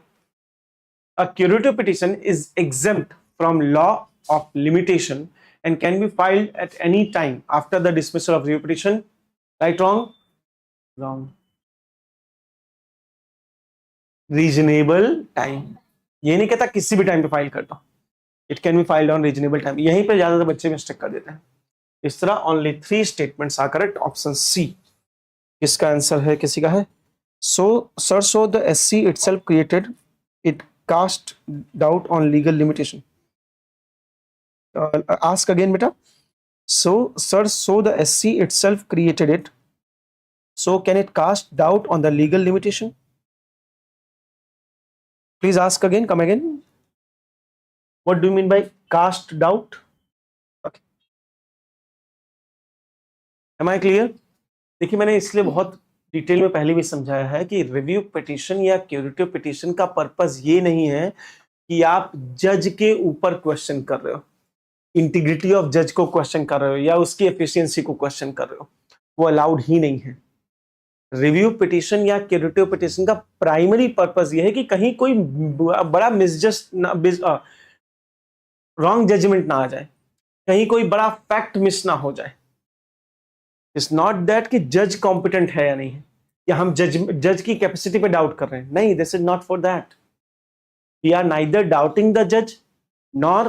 Speaker 1: A curative petition is exempt from law of limitation and can be filed at any time after the dismissal of review petition. Right? Wrong? Wrong. Reasonable time. ये नहीं कहता किसी भी टाइम पे फाइल करता. It can be filed on reasonable time. यहीं पे ज्यादातर बच्चे मिस्टेक कर देते हैं. इस तरह only 3 statements are correct. Option C. किसका आंसर है, किसी का है? So the SC itself created it cast doubt on legal limitation. Ask again, beta. So the SC itself created it. So can it cast doubt on the legal limitation? Please ask again. Come again. What do you mean by cast doubt? Okay. Am I clear? देखिए मैंने इसलिए बहुत detail में पहले भी समझाया है कि रिव्यू पिटीशन या क्यूरेटिव पिटीशन का पर्पस ये नहीं है कि आप जज के ऊपर क्वेश्चन कर रहे हो, इंटीग्रिटी ऑफ जज को क्वेश्चन कर रहे हो या उसकी एफिशिएंसी को क्वेश्चन कर रहे हो, वो अलाउड ही नहीं है. रिव्यू पिटीशन या क्यूरेटिव पिटीशन का प्राइमरी पर्पस ये है कि कहीं कोई बड़ा रॉन्ग जजमेंट ना आ जाए, कहीं कोई बड़ा फैक्ट मिस ना हो जाए. इट्स नॉट दैट कि जज कॉम्पिटेंट है या नहीं है, या हम जज की कैपेसिटी पे डाउट कर रहे हैं. नहीं, this is not for that. We are neither doubting the जज nor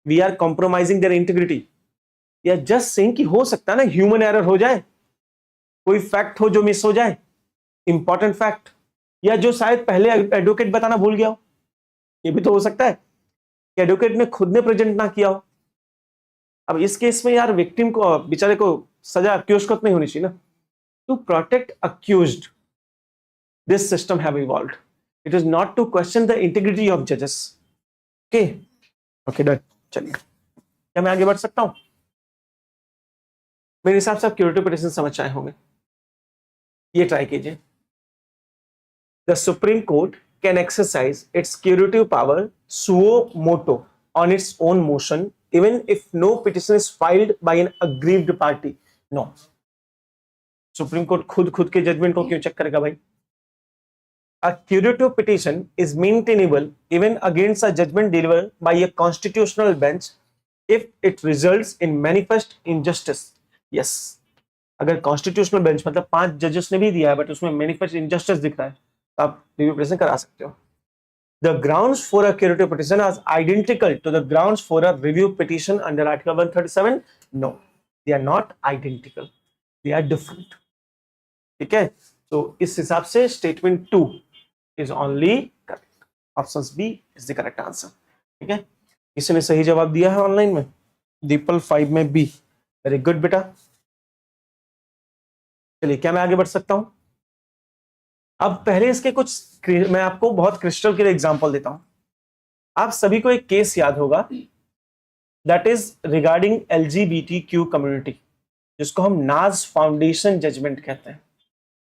Speaker 1: we are compromising their integrity. या जस्ट सेइंग कि हो सकता है ना ह्यूमन एरर हो जाए, कोई फैक्ट हो जो मिस हो जाए, इंपॉर्टेंट फैक्ट, या जो शायद पहले एडवोकेट बताना भूल गया हो. ये भी तो हो सकता है कि एडवोकेट ने खुद ने प्रेजेंट ना किया हो. अब इस केस में यार विक्टिम को, बेचारे को सजा अक्यूज को नहीं होनी चाहिए ना. To protect accused this system have evolved. It is not to question the integrity of जजेस. Okay okay done. चलिए, क्या मैं आगे बढ़ सकता हूं? मेरे हिसाब से आप क्यूरेटिव पिटीशन समझ आए होंगे. ये ट्राई कीजिए. The supreme court can exercise its curative power suo motu on its own motion even if no petition is filed by an aggrieved party. No. Supreme court खुद के जजमेंट को क्यों check करेगा भाई? A curative petition is maintainable even against a judgment delivered by a constitutional bench if it results in manifest injustice. Yes. अगर constitutional bench मतलब 5 जजेस ने भी दिया है बट उसमें मैनिफेस्ट इनजस्टिस दिख रहा है, आप रिव्यू पिटीशन करा सकते हो. The grounds for a curative petition are identical to the grounds for a review petition under Article 137. No, they are not identical. They are different. ठीक है, तो इस हिसाब से statement 2 is only correct. Option B is the correct answer. ठीक है, किसी ने सही जवाब दिया है ऑनलाइन में? दीपल 5 में B. वेरी गुड बेटा. चलिए, क्या मैं आगे बढ़ सकता हूं? अब पहले इसके कुछ मैं आपको बहुत क्रिस्टल क्लियर एग्जांपल देता हूं. आप सभी को एक केस याद होगा, that is regarding LGBTQ community, जिसको हम नाज फाउंडेशन जजमेंट कहते हैं.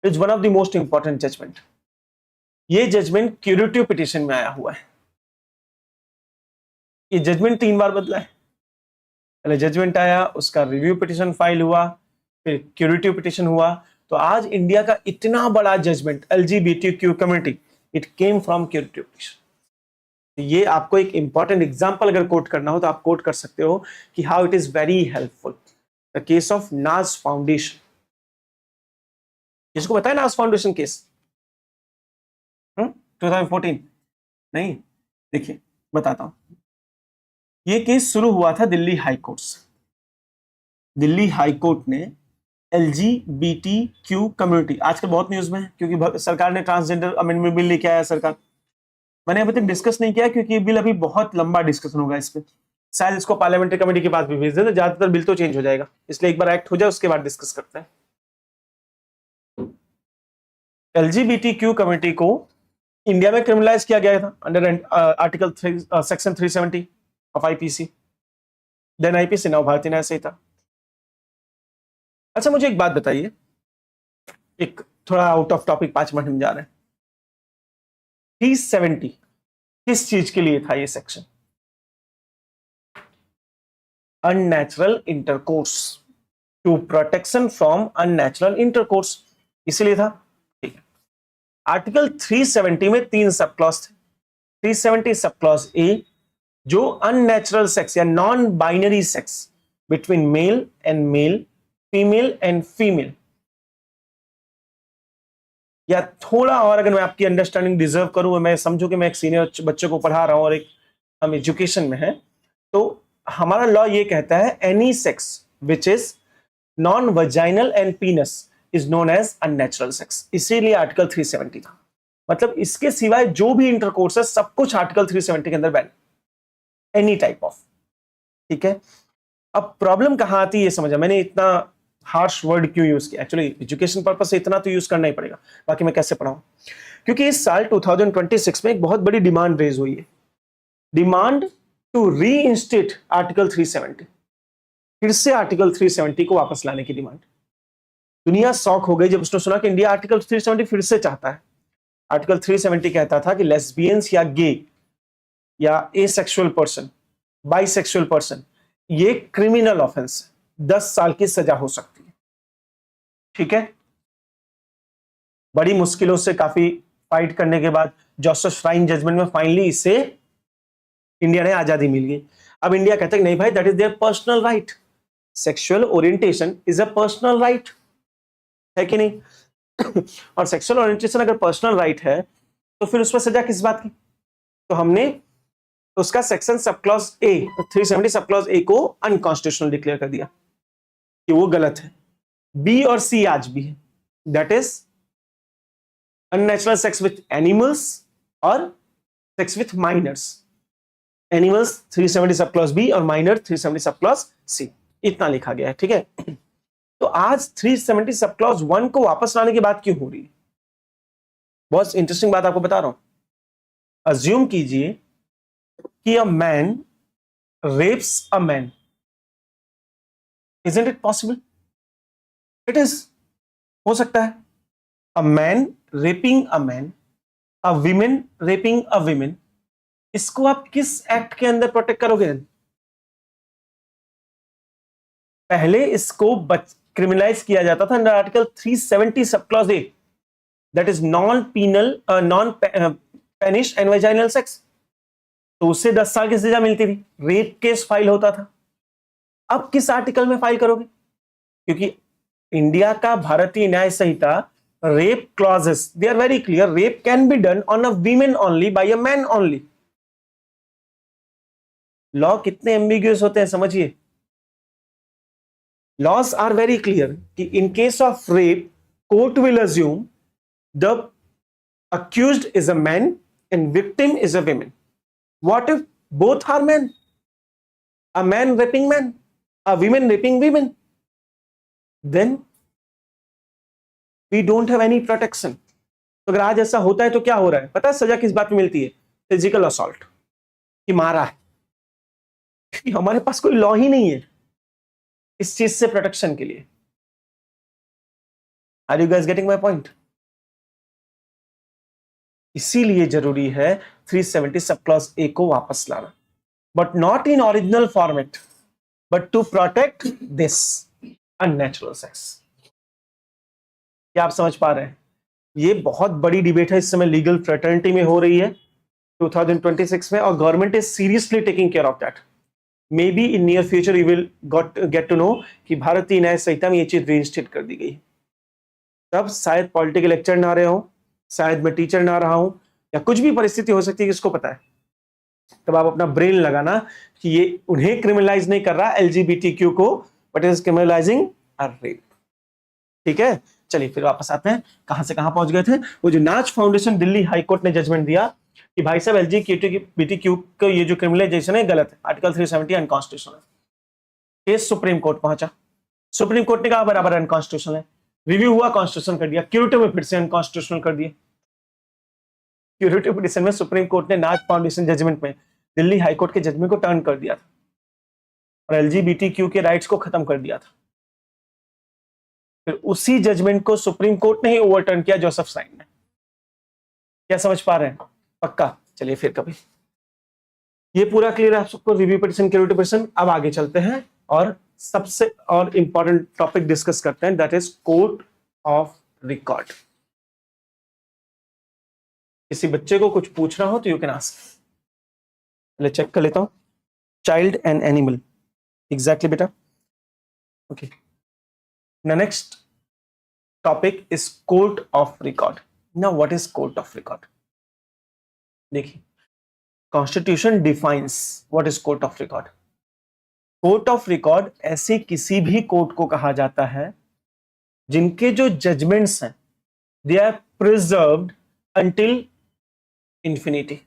Speaker 1: It's one of the most important judgment. ये जजमेंट क्यूरेटिव पिटीशन में आया हुआ है. ये जजमेंट 3 बार बदला है. पहले जजमेंट आया, उसका रिव्यू पिटीशन फाइल हुआ, फिर क्यूरेटिव पिटीशन हुआ. तो आज इंडिया का इतना बड़ा judgment LGBTQ community, it came from curative petition. ये आपको एक इंपॉर्टेंट एग्जांपल अगर कोट करना हो तो आप कोट कर सकते हो कि how it is very helpful, the case of नाज फाउंडेशन। किसको पता है नाज फाउंडेशन केस? 2014? नहीं, देखिए बताता हूं। ये केस शुरू हुआ था दिल्ली हाई कोर्ट से। दिल्ली हाई कोर्ट ने LGBTQ कम्युनिटी, आजकल बहुत न्यूज में है क्योंकि सरकार ने ट्रांसजेंडर अमेंडमेंट बिल लेके आया सरकार। मैंने अभी तक डिस्कस नहीं किया क्योंकि ये बिल अभी बहुत लंबा डिस्कशन होगा इस पे, शायद इसको पार्लियामेंट्री कमेटी के पास भी भेज दे तो ज्यादातर बिल तो चेंज हो जाएगा, इसलिए एक बार एक्ट हो जाए उसके बाद डिस्कस करते हैं। LGBTQ कम्युनिटी को इंडिया में क्रिमिनलाइज किया गया था under article section 370 of IPC, then IPC, now Bharatiya Nyaya संहिता। अच्छा मुझे एक बात बताइए, एक थोड़ा आउट ऑफ टॉपिक, 5 मिनट में जा रहे हैं। 370 किस चीज के लिए था ये section? Unnatural intercourse, to protection from unnatural intercourse, इसलिए था। ठीक है, आर्टिकल 370 में 3 सब क्लॉज थे। 370 सब क्लॉज ए, जो अननेचुरल सेक्स या non binary sex between male and male, female and female, या थोड़ा और अगर मैं आपकी अंडरस्टैंडिंग डिजर्व करूं, मैं समझूं कि मैं एक सीनियर बच्चों को पढ़ा रहा हूं और एक हम एजुकेशन में है, तो हमारा लॉ ये कहता है any sex which is non vaginal and penis is known as unnatural sex, इसीलिए आर्टिकल 370 था। मतलब इसके सिवाय जो भी इंटरकोर्स है सब कुछ आर्टिकल 370 के अंदर बैन, एनी टाइप ऑफ। ठीक है, अब प्रॉब्लम कहां आती है ये समझा, मैंने इतना हार्श वर्ड क्यों यूज किया, एक्चुअली एजुकेशन पर्पस से इतना तो यूज करना ही पड़ेगा, बाकी मैं कैसे पढ़ाऊं। क्योंकि इस साल 2026 में एक बहुत बड़ी डिमांड रेज हुई है, डिमांड टू रीइंस्टेट आर्टिकल 370, फिर से आर्टिकल 370 को वापस लाने की डिमांड। दुनिया शॉक हो गई जब उसने सुना कि इंडिया आर्टिकल 370 फिर से चाहता है। आर्टिकल 370 कहता था कि लेस्बियंस या गे या एसेक्सुअल पर्सन, बाइसेक्सुअल पर्सन, ये क्रिमिनल ऑफेंस है, 10 साल की सजा हो सकती है। ठीक है, बड़ी मुश्किलों से काफी फाइट करने के बाद जोसेफ श्राइन जजमेंट में फाइनली इससे इंडिया ने आजादी मिल गई। अब इंडिया कहता है नहीं भाई, that is their personal right, sexual orientation is a personal right, है कि नहीं? और सेक्सुअल ओरिएंटेशन अगर पर्सनल राइट है तो फिर उस पर सजा किस बात की? तो हमने उसका section sub clause A, 370 sub clause A को अनकॉन्स्टिट्यूशनल डिक्लेयर कर दिया कि वो गलत है। बी और सी आज भी है, that is unnatural sex with animals और sex with minors. Animals 370 sub clause B और माइनर 370 सब क्लॉज सी, इतना लिखा गया है। ठीक है, तो आज 370 सब क्लॉज 1 को वापस लाने की बात क्यों हो रही है? बहुत इंटरेस्टिंग बात आपको बता रहा हूं। अज्यूम कीजिए कि a man rapes a man, isn't it possible? It is, हो सकता है। A man raping a man, a women raping a women, इसको आप किस एक्ट के अंदर प्रोटेक्ट करोगे? पहले इसको क्रिमिनलाइज किया जाता था under article 370 sub clause a, that is non penal, non penile and vaginal sex, तो उससे 10 साल की सजा मिलती थी, रेप केस फाइल होता था। अब किस आर्टिकल में फाइल करोगे? क्योंकि इंडिया का Bharatiya Nyaya Sanhita rape clauses they are very clear, rape can be done on a women only by a man only. Law कितने एम्बिग्यूअस होते हैं समझिए। लॉज आर वेरी क्लियर कि in case of rape court will assume the accused is a man and victim is a women. What if both are man? A man raping man, a women raping women, then we don't have any protection. तो अगर आज ऐसा होता है तो क्या हो रहा है पता है? सजा किस बात में मिलती है? फिजिकल असॉल्ट, कि मारा है। हमारे पास कोई लॉ ही नहीं है इस चीज से प्रोटेक्शन के लिए। Are you guys getting my point? इसीलिए जरूरी है 370 सब क्लॉज ए को वापस लाना, but not in original format, but to protect this unnatural sex. क्या आप समझ पा रहे हैं? ये बहुत बड़ी डिबेट है इस समय लीगल फ्रेटर्निटी में हो रही है। 2026 में, और government is seriously taking care of that. Maybe in near future you will get to know कि भारतीय न्याय संहिता में ये चीज रजिस्ट्रेट कर दी गई। तब शायद पॉलिटिकल लेक्चर ना रहे हो, शायद मैं टीचर ना रहा हूं, या कुछ भी परिस्थिति हो सकती है, किसको पता है। तब आप अपना ब्रेन लगाना कि ये उन्हें क्रिमिनलाइज नहीं कर रहा LGBTQ को, बट इज क्रिमिनलाइजिंग अ रेप। ठीक है, चलिए फिर वापस आते हैं, कहां से कहां पहुंच गए थे। वो जो नाच फाउंडेशन, दिल्ली हाईकोर्ट ने जजमेंट दिया कि भाई साहब LGBTQ को ये जो क्रिमिनलाइजेशन है गलत है, आर्टिकल 370 अनकॉन्स्टिट्यूशनल है। केस सुप्रीम कोर्ट पहुंचा, सुप्रीम कोर्ट ने कहा बराबर अनकॉन्स्टिट्यूशनल है, रिव्यू हुआ, कॉन्स्टिट्यूशन कर दिया, क्यूरेटिव में फिर से अनकॉन्स्टिट्यूशनल कर दिया। क्यूरेटिव पिटीशन में सुप्रीम कोर्ट ने नाच फाउंडेशन जजमेंट में दिल्ली हाईकोर्ट के जजमेंट को टर्न कर दिया था और LGBTQ के राइट्स को खत्म कर दिया था। फिर उसी जजमेंट को सुप्रीम कोर्ट ने ही ओवरटर्न किया जोसेफ साइन ने। क्या समझ पा रहे हैं? पक्का? चलिए फिर कभी, ये पूरा क्लियर है आप सबको, रिव्यू पिटीशन, क्यूरेटिव पिटीशन। अब आगे चलते हैं और सबसे और इंपॉर्टेंट टॉपिक डिस्कस करते हैं, that is court of record. किसी बच्चे को कुछ पूछना हो तो यू कैन आस्क। पहले चेक कर लेता हूं, चाइल्ड एंड एनिमल, एग्जैक्टली बेटा, okay. Next topic is court of record. Now what is court of record? देखिए, constitution defines what is court of record. Court of record ऐसे किसी भी court को कहा जाता है जिनके जो जजमेंट्स हैं they are preserved until infinity.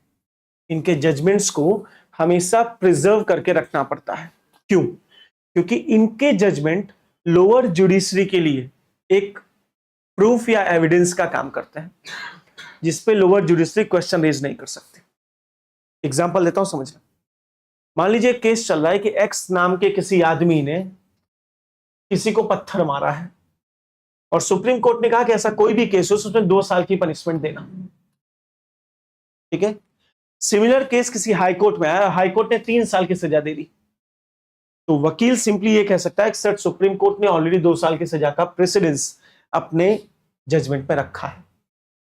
Speaker 1: इनके जजमेंट्स को हमेशा प्रिजर्व करके रखना पड़ता है। क्यों? क्योंकि इनके जजमेंट लोअर जुडिशरी के लिए एक प्रूफ या एविडेंस का काम करते हैं जिसपे लोअर जुडिशरी क्वेश्चन रेज नहीं कर सकते। एग्जांपल देता हूं, समझना। मान लीजिए केस चल रहा है कि एक्स नाम के किसी आदमी ने किसी को पत्थर मारा है और सुप्रीम कोर्ट ने कहा कि ऐसा कोई भी केस हो उसमें 2 साल की पनिशमेंट देना। ठीक है, सिमिलर केस किसी हाई कोर्ट में आया, हाई कोर्ट ने 3 साल की सजा दे दी, तो वकील सिंपली ये कह सकता है कि सर सुप्रीम कोर्ट ने ऑलरेडी 2 साल की सजा का प्रेसिडेंस अपने जजमेंट में रखा है।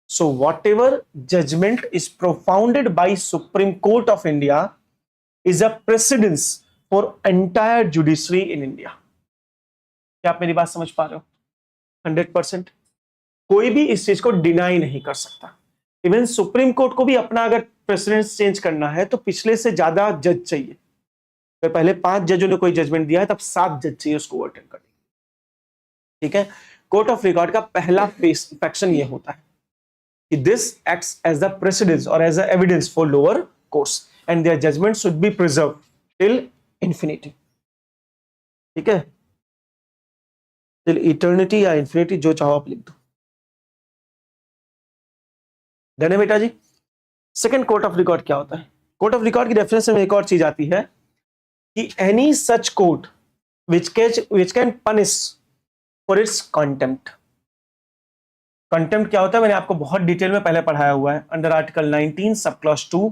Speaker 1: So whatever judgment is profounded by supreme court of India is a precedence for entire judiciary in India. क्या आप मेरी बात समझ पा रहे हो? 100%। कोई भी इस चीज को डिनाई नहीं कर सकता। इवन सुप्रीम कोर्ट को भी अपना अगर प्रेसिडेंस चेंज करना है तो पिछले से ज्यादा जज चाहिए। तो पहले 5 जजों ने कोई जजमेंट दिया है, तब 7 जज चाहिए उसको ओवरटर्न करने। ठीक है, कोर्ट ऑफ रिकॉर्ड का पहला फैक्शन ये होता है कि this acts as the precedence और as a evidence for lower courts and their judgment should be preserved till infinity. ठीक है, टिल इटर्निटी या इंफिनिटी, जो चाहो आप लिख दो। डन है बेटा जी? सेकंड, कोर्ट ऑफ रिकॉर्ड क्या होता है? कोर्ट ऑफ रिकॉर्ड की डेफिनेशन में एक और चीज आती है कि any such court which can punish for its contempt। Contempt क्या होता है मैंने आपको बहुत डिटेल में पहले पढ़ाया हुआ है। अंडर आर्टिकल 19 सब क्लॉज 2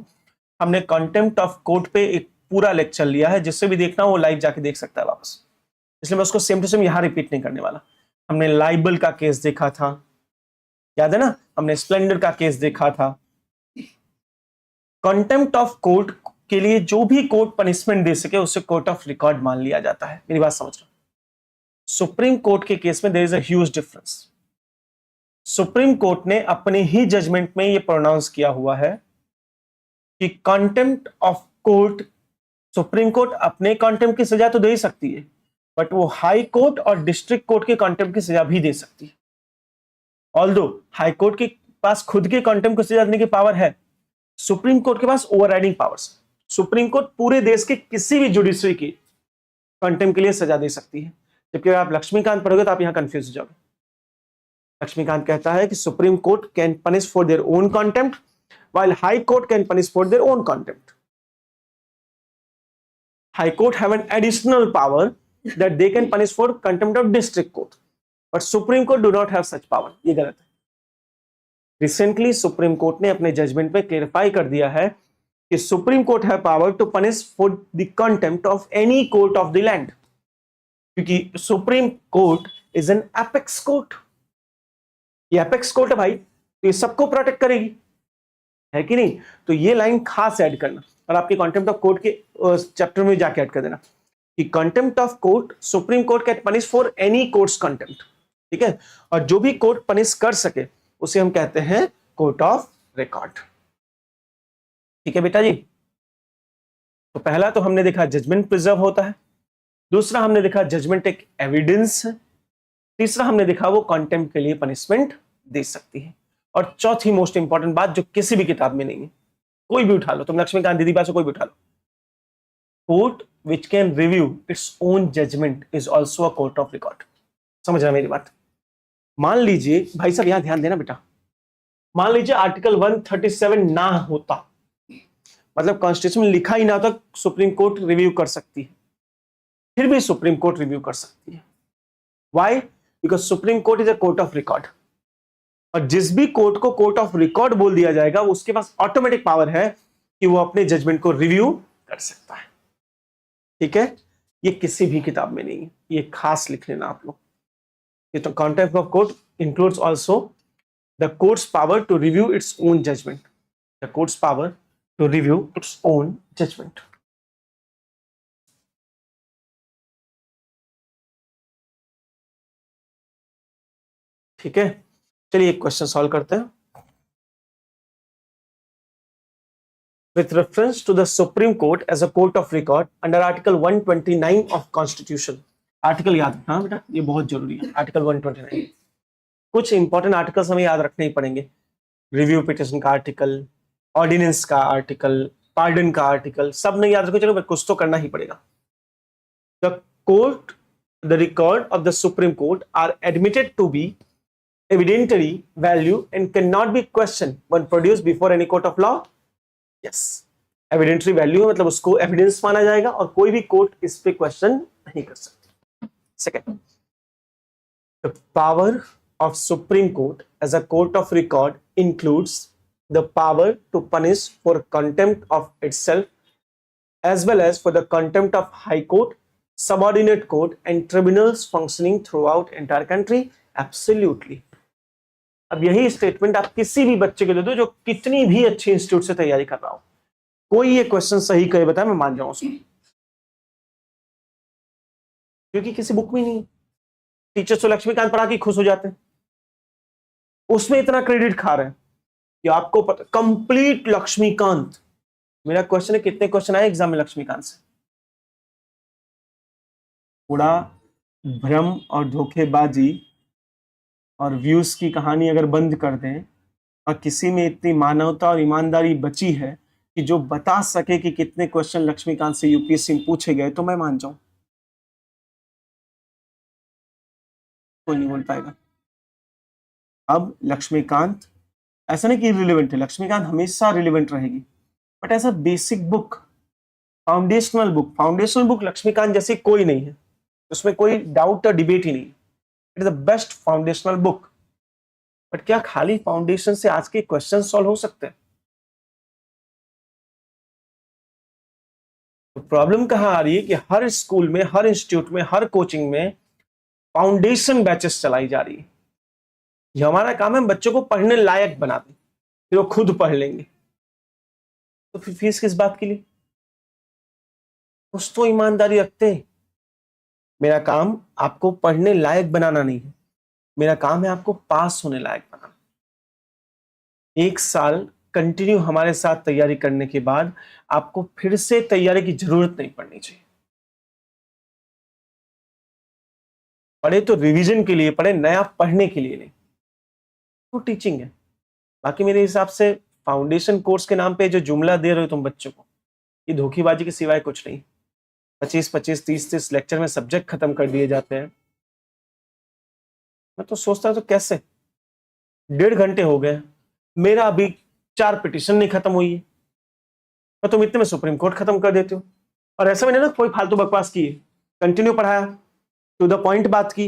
Speaker 1: हमने कंटेम्प्ट ऑफ कोर्ट पे एक पूरा लेक्चर लिया है, जिससे भी देखना वो लाइव जाके देख सकता है वापस, इसलिए मैं उसको सेम टू सेम यहां रिपीट नहीं करने वाला। हमने लाइबल का केस देखा था, याद है ना? हमने स्प्लेंडर का केस देखा था। कंटेम्प्ट ऑफ कोर्ट के लिए जो भी कोर्ट पनिशमेंट दे सके उसे कोर्ट ऑफ रिकॉर्ड मान लिया जाता है। मेरी बात समझ लो, सुप्रीम कोर्ट के केस में there is a huge difference. Supreme court ने अपने ही जजमेंट में यह प्रोनाउंस किया हुआ है कि contempt of court, supreme court अपने कंटेम्प्ट की सजा तो दे ही सकती है, बट वो हाई कोर्ट और डिस्ट्रिक्ट कोर्ट के कंटेम्प्ट की सजा भी दे सकती है। ऑल्दो हाई कोर्ट के पास खुद के कंटेम्प्ट को सजा देने की पावर है, सुप्रीम कोर्ट के पास ओवरराइडिंग पावर्स। सुप्रीम कोर्ट पूरे देश के किसी भी जुडिशरी की कंटेम्प्ट के लिए सजा दे सकती है। जबकि आप लक्ष्मीकांत पढ़ोगे तो आप यहां कंफ्यूज हो जाओगे। लक्ष्मीकांत कहता है कि supreme court can punish for their own contempt while high court can punish for their own contempt. High court have an additional power that they can punish for contempt of district court, but supreme court do not have such power. ये गलत है। Recently supreme court ने अपने judgement में clarify कर दिया है कि सुप्रीम कोर्ट है power to punish for the contempt of any court of the land, क्योंकि supreme court is an apex court. ये एपेक्स कोर्ट है भाई, तो ये सबको प्रोटेक्ट करेगी। है कि नहीं? तो ये लाइन खास ऐड करना और आपके कंटेम्प्ट ऑफ कोर्ट के चैप्टर में जाके ऐड कर देना कि contempt of court, supreme court can punish for any courts contempt, ठीक है? और जो भी कोर्ट पनिश कर सके उसे हम कहते हैं कोर्ट ऑफ रिकॉर्ड। ठीक है बेटा जी? तो पहला तो हमने देखा जजमेंट प्रिजर्व होता है, दूसरा हमने देखा जजमेंट एक एविडेंस है, तीसरा हमने देखा वो कंटेम्प्ट के लिए पनिशमेंट दे सकती है, और चौथी मोस्ट इंपॉर्टेंट बात जो किसी भी किताब में नहीं है, कोई भी उठा लो, तुम लक्ष्मीकांत दीदी पास से कोई भी उठा लो, court which can review its own judgment is also a court of record. समझ रहे मेरी बात? मान लीजिए भाई साहब, यहां ध्यान देना बेटा, मान लीजिए आर्टिकल 137 ना होता, मतलब कॉन्स्टिट्यूशन में लिखा ही ना होता सुप्रीम कोर्ट रिव्यू कर सकती है, फिर भी सुप्रीम कोर्ट रिव्यू कर सकती है। Why? Because supreme court is a court of record, और जिस भी कोर्ट को कोर्ट ऑफ रिकॉर्ड बोल दिया जाएगा उसके पास ऑटोमेटिक पावर है कि वो अपने जजमेंट को रिव्यू कर सकता है। ठीक है? ये किसी भी किताब में नहीं है, ये खास लिख लेना आप लोग। ये तो contempt of court includes also the court's power to review its own judgment, the court's power to review its own judgment. ठीक है, चलिए एक क्वेश्चन सॉल्व करते हैं। With reference to the Supreme Court as a court of record under Article 129 of Constitution, article याद रखना बेटा, ये बहुत जरूरी है। आर्टिकल 129, कुछ इंपॉर्टेंट आर्टिकल्स हमें याद रखने ही पड़ेंगे। रिव्यू पिटिशन का आर्टिकल, ऑर्डिनेंस का आर्टिकल, पार्डन का आर्टिकल, सब नहीं याद रखो, चलो कुछ तो करना ही पड़ेगा। The court, the record of the supreme court are admitted to be evidentiary value and cannot be questioned when produced before any court of law. Yes, evidentiary value मतलब उसको एविडेंस माना जाएगा और कोई भी कोर्ट इस पे क्वेश्चन नहीं कर सकती। Second, the power of Supreme Court as a court of record includes the power to punish for contempt of itself as well as for the contempt of high court, subordinate court and tribunals functioning throughout entire country. Absolutely. अब यही statement आप किसी भी बच्चे को दे दो जो कितनी भी अच्छी इंस्टीट्यूट से तैयारी कर रहा हो, कोई ये क्वेश्चन सही कहे बताए, मैं मान जाऊं उसको, क्योंकि किसी बुक में नहीं। टीचर्स तो लक्ष्मीकांत पढ़ा के खुश हो जाते हैं, उसमें इतना क्रेडिट खा रहे हैं कि आपको पता कंप्लीट लक्ष्मीकांत। मेरा क्वेश्चन है कितने क्वेश्चन आए एग्जाम में लक्ष्मीकांत से? पूरा भ्रम और धोखेबाजी और व्यूज की कहानी अगर बंद कर दें और किसी में इतनी मानवता और ईमानदारी बची है कि जो बता सके कि कितने क्वेश्चन लक्ष्मीकांत से यूपीएससी में पूछे गए, तो मैं मान जाऊं। कोई नहीं बोल पाएगा। अब लक्ष्मीकांत ऐसा नहीं कि रिलेवेंट है, लक्ष्मीकांत हमेशा रिलेवेंट रहेगी, बट ऐसा basic book, foundational book Laxmikanth जैसी कोई नहीं है, उसमें कोई डाउट और डिबेट ही नहीं। It is the best foundational book. But क्या खाली फाउंडेशन से आज के क्वेश्चन सॉल्व हो सकते हैं? तो प्रॉब्लम कहां आ रही है कि हर स्कूल में, हर इंस्टीट्यूट में, हर कोचिंग में फाउंडेशन बैचेस चलाई जा रही है। ये हमारा काम है बच्चों को पढ़ने लायक बना दें, फिर वो खुद पढ़ लेंगे। तो फिर फीस किस बात के लिए? कुछ तो ईमानदारी रखते हैं। मेरा काम आपको पढ़ने लायक बनाना नहीं है, मेरा काम है आपको पास होने लायक बनाना। एक साल कंटिन्यू हमारे साथ तैयारी करने के बाद आपको फिर से तैयारी की जरूरत नहीं पड़नी चाहिए। पढ़े तो रिवीजन के लिए पढ़े, नया पढ़ने के लिए नहीं। तो टीचिंग है। बाकी मेरे हिसाब से फाउंडेशन कोर्स के नाम पे जो जुमला दे रहे हो तुम बच्चों को, ये धोखेबाजी के सिवाय कुछ नहीं। 25-25, 30-30 लेक्चर में सब्जेक्ट खत्म कर दिए जाते हैं। मैं तो सोचता हूं तो कैसे 1.5 घंटे हो गए, मेरा अभी 4 पिटीशन नहीं खत्म हुई है, और तुम इतने में सुप्रीम कोर्ट खत्म कर देते हो। और ऐसा मैंने ना कोई फालतू बकवास की है, कंटिन्यू पढ़ाया, टू द पॉइंट बात की,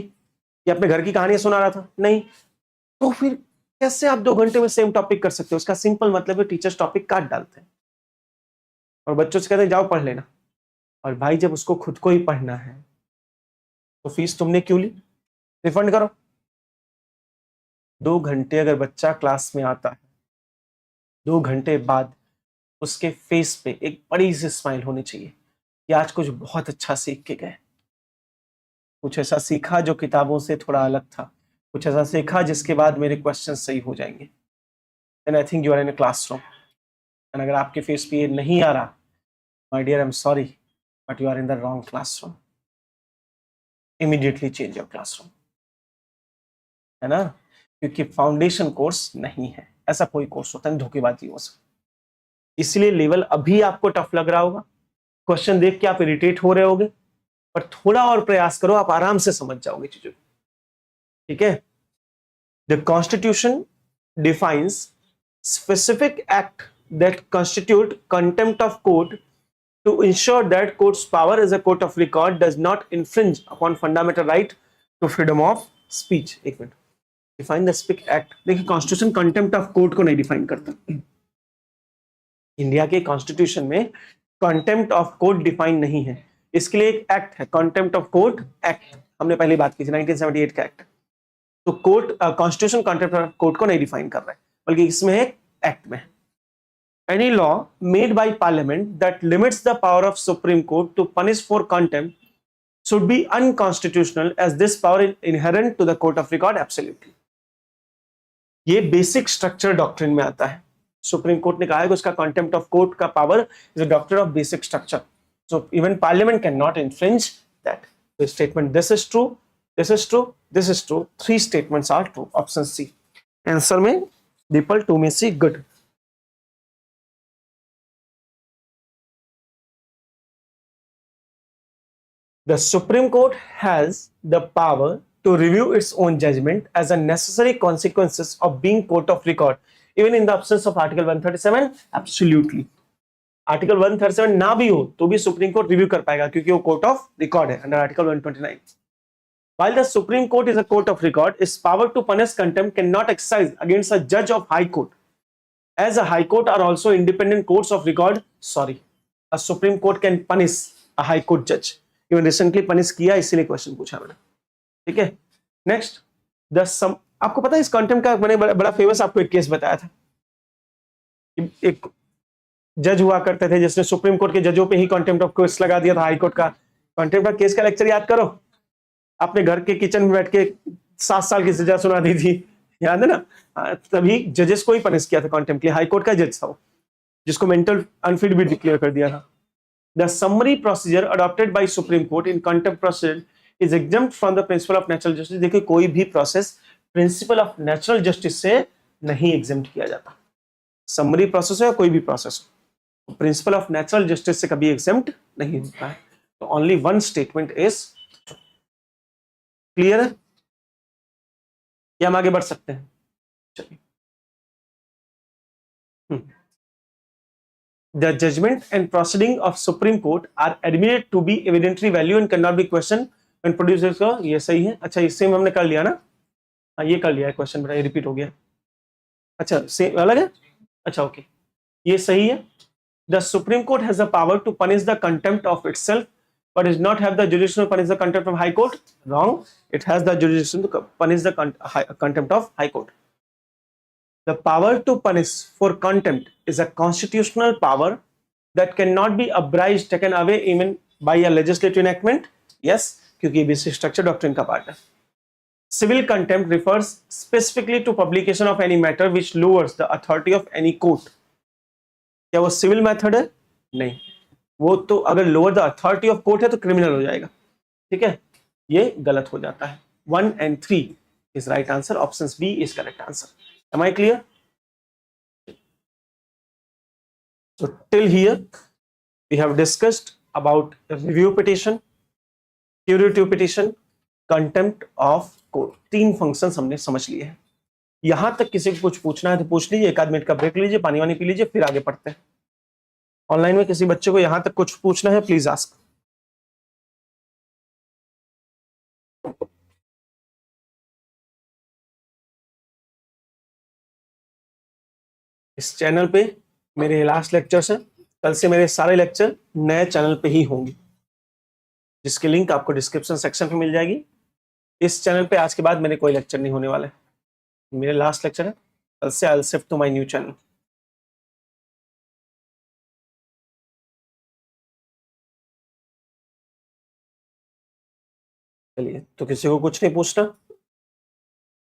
Speaker 1: या अपने घर की कहानियां सुना रहा था, नहीं। तो फिर कैसे आप 2 घंटे में सेम टॉपिक कर सकते हो? उसका सिंपल मतलब है टीचर्स टॉपिक काट डालते हैं और बच्चों से कहते हैं जाओ पढ़ लेना। और भाई जब उसको खुद को ही पढ़ना है तो फीस तुमने क्यों ली? रिफंड करो। 2 घंटे अगर बच्चा क्लास में आता है 2 घंटे बाद उसके फेस पे एक बड़ी सी स्माइल होनी चाहिए कि आज कुछ बहुत अच्छा सीख के गए, कुछ ऐसा सीखा जो किताबों से थोड़ा अलग था, कुछ ऐसा सीखा जिसके बाद मेरे क्वेश्चन सही हो जाएंगे। And I think you are in a classroom, and अगर आपके फेस पे ये नहीं आ रहा, my dear I am sorry but you are in the wrong classroom. Immediately change your classroom, है ना, क्योंकि फाउंडेशन कोर्स नहीं है, ऐसा कोई कोर्स होता है धोखेबाजी हो सकती, इसलिए लेवल अभी आपको टफ लग रहा होगा, क्वेश्चन देख के आप इरिटेट हो रहे होगे, पर थोड़ा और प्रयास करो, आप आराम से समझ जाओगे चीजों को, ठीक है। The constitution defines specific act that constitute contempt of court to ensure that court's power as a court of record does not infringe upon fundamental right to freedom of speech। एक minute, define the specific act. देखिए constitution contempt of court को नहीं define करता, India के constitution में contempt of court define नहीं है, इसके लिए एक एक्ट है कंटेम्प्ट ऑफ कोर्ट एक्ट, हमने पहले बात की थी 1978 का एक्ट। तो court constitution contempt of court को नहीं डिफाइन कर रहा है, बल्कि इसमें एक एक्ट में any law made by parliament that limits the power of Supreme Court to punish for contempt should be unconstitutional as this power is inherent to the court of record absolutely। ये basic structure doctrine में आता है, supreme court ने कहा है कि उसका contempt of court का power is a doctrine of basic structure, so even parliament can not infringe that. The statement this is true, this is true, this is true, 3 statements are true, option C. Answer में दीपल 2 में से good. The Supreme Court has the power to review its own judgment as a necessary consequences of being court of record, even in the absence of Article 137। Absolutely, Article 137 ना भी हो तो भी supreme court review कर पाएगा, क्योंकि वो court of record है under article 129। While the Supreme Court is a court of record, its power to punish contempt cannot exercise against a judge of High Court, as a High Court are also independent courts of record। Sorry, a Supreme Court can punish a High Court judge, even recently punish किया, इसीलिए question पूछा मैंने, ठीक है। Next, the सम, आपको पता है इस कंटेम्प्ट का मैंने बड़ा फेमस आपको एक केस बताया था, एक जज हुआ करते थे जिसने सुप्रीम कोर्ट के जजों पे ही कंटेम्प्ट ऑफ केस लगा दिया था, हाई कोर्ट का कंटेम्प्ट ऑफ केस का लेक्चर याद करो, अपने घर के किचन में बैठ के 7 साल की सजा सुना दी थी, याद है ना, तभी जजेस को ही पनिश किया था कंटेम्प्ट के, हाई कोर्ट का जज था वो, जिसको मेंटल अनफिट भी डिक्लेयर कर दिया था। The summary procedure adopted by Supreme Court in contempt procedure is exempt from the principle of natural justice। देखिए कोई भी process principle of natural justice से नहीं एग्जेम्प्ट किया जाता, समरी प्रोसेस हो या कोई भी प्रोसेस हो, प्रिंसिपल ऑफ नेचुरल जस्टिस से कभी एग्जेम्प्ट नहीं होता है। तो only one statement is clear है, या हम आगे बढ़ सकते हैं? चलिए, The judgment and proceeding of Supreme Court are admitted to be evidently value and cannot be questioned when producers का, ये सही है। अच्छा, इससे हमने कर लिया ना, हाँ ये कर लिया है क्वेश्चन, बेटा ये रिपीट हो गया। अच्छा सेम अलग है, अच्छा ओके, ये सही है। The Supreme Court has the power to punish the contempt of itself, but does not have the jurisdiction to punish the contempt of High Court। Wrong, it has the jurisdiction to punish the contempt of High Court। The power to punish for contempt is a constitutional power that cannot be abroged, taken away even by a legislative enactment। Yes, क्योंकि basic structure doctrine का part है। Civil contempt refers specifically to publication of any matter which lowers the authority of any court। क्या वो civil method है? नहीं, वो तो अगर lower the authority of court है तो क्रिमिनल हो जाएगा, ठीक है, ये गलत हो जाता है। 1 and 3 इज right answer, option B is correct answer. Am I clear? So till here we have discussed about review petition, curative petition, contempt of court। 3 functions हमने समझ लिए हैं। यहां तक किसी को कुछ पूछना है तो पूछ लीजिए, 1 आध मिनट का ब्रेक लीजिए, पानी वानी पी लीजिए, फिर आगे पढ़ते हैं। ऑनलाइन में किसी बच्चे को यहां तक कुछ पूछना है, प्लीज आस्क। इस चैनल पे मेरे लास्ट लेक्चर से कल से मेरे सारे लेक्चर नए चैनल पे ही होंगे, जिसकी लिंक आपको डिस्क्रिप्शन सेक्शन पे मिल जाएगी। इस चैनल पे आज के बाद मेरे कोई लेक्चर नहीं होने वाले, मेरे लास्ट लेक्चर है, कल से I will shift to my new channel. चलिए, तो किसी को कुछ नहीं पूछना,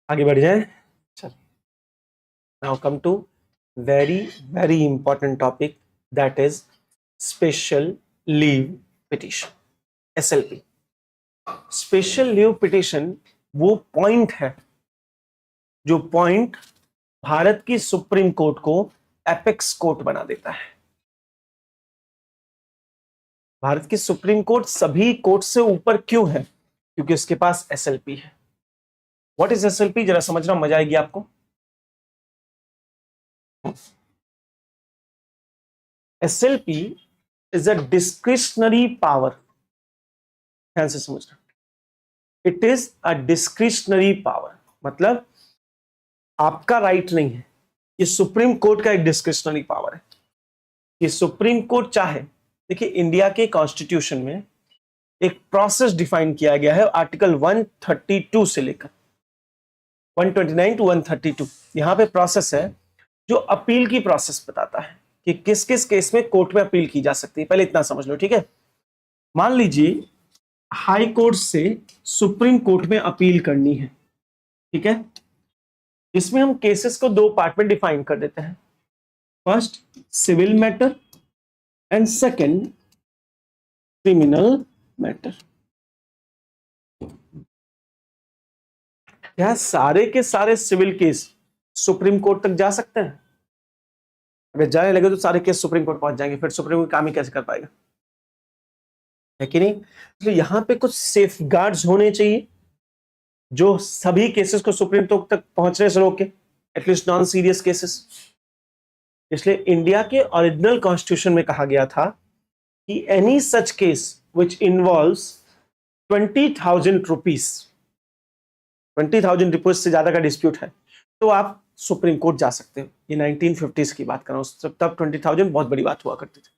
Speaker 1: आगे बढ़ जाए। चलिए, now come to very very important topic, that is special leave petition, SLP। Special leave petition वो पॉइंट है, जो पॉइंट भारत की सुप्रीम कोर्ट को एपेक्स कोर्ट बना देता है। भारत की सुप्रीम कोर्ट सभी कोर्ट से ऊपर क्यों है? क्योंकि उसके पास SLP है। व्हाट इज SLP, जरा समझना, मजा आएगी आपको। SLP is a discretionary power, ध्यान से समझना। It is a discretionary power, मतलब आपका राइट नहीं है, ये सुप्रीम कोर्ट का एक डिस्क्रिशनरी पावर है। ये सुप्रीम कोर्ट चाहे, देखिए इंडिया के कॉन्स्टिट्यूशन में एक प्रोसेस डिफाइन किया गया है, आर्टिकल 132 से लेकर 129 टू 132, यहां पे प्रोसेस है जो अपील की प्रोसेस बताता है कि किस किस केस में कोर्ट में अपील की जा सकती है। पहले इतना समझ लो, ठीक है। मान लीजिए हाई कोर्ट से सुप्रीम कोर्ट में अपील करनी है, ठीक है। इसमें हम केसेस को दो पार्ट में डिफाइन कर देते हैं, first civil matter and second criminal matter. क्या सारे के सारे सिविल केस सुप्रीम कोर्ट तक जा सकते हैं? अगर जाने लगे तो सारे केस सुप्रीम कोर्ट पहुंच जाएंगे, फिर सुप्रीम कोर्ट काम ही कैसे कर पाएगा, है कि नहीं। तो यहां पे कुछ सेफगार्ड्स होने चाहिए जो सभी केसेस को सुप्रीम कोर्ट तक पहुंचने से रोके, एटलीस्ट नॉन सीरियस केसेस। इसलिए इंडिया के ओरिजिनल कॉन्स्टिट्यूशन में कहा गया था कि any such case which involves 20,000 rupees, 20,000 rupees से ज्यादा का डिस्प्यूट है तो आप सुप्रीम कोर्ट जा सकते हो। ये 1950s की बात कर रहा हूं, तब 20,000 बहुत बड़ी बात हुआ करती थी।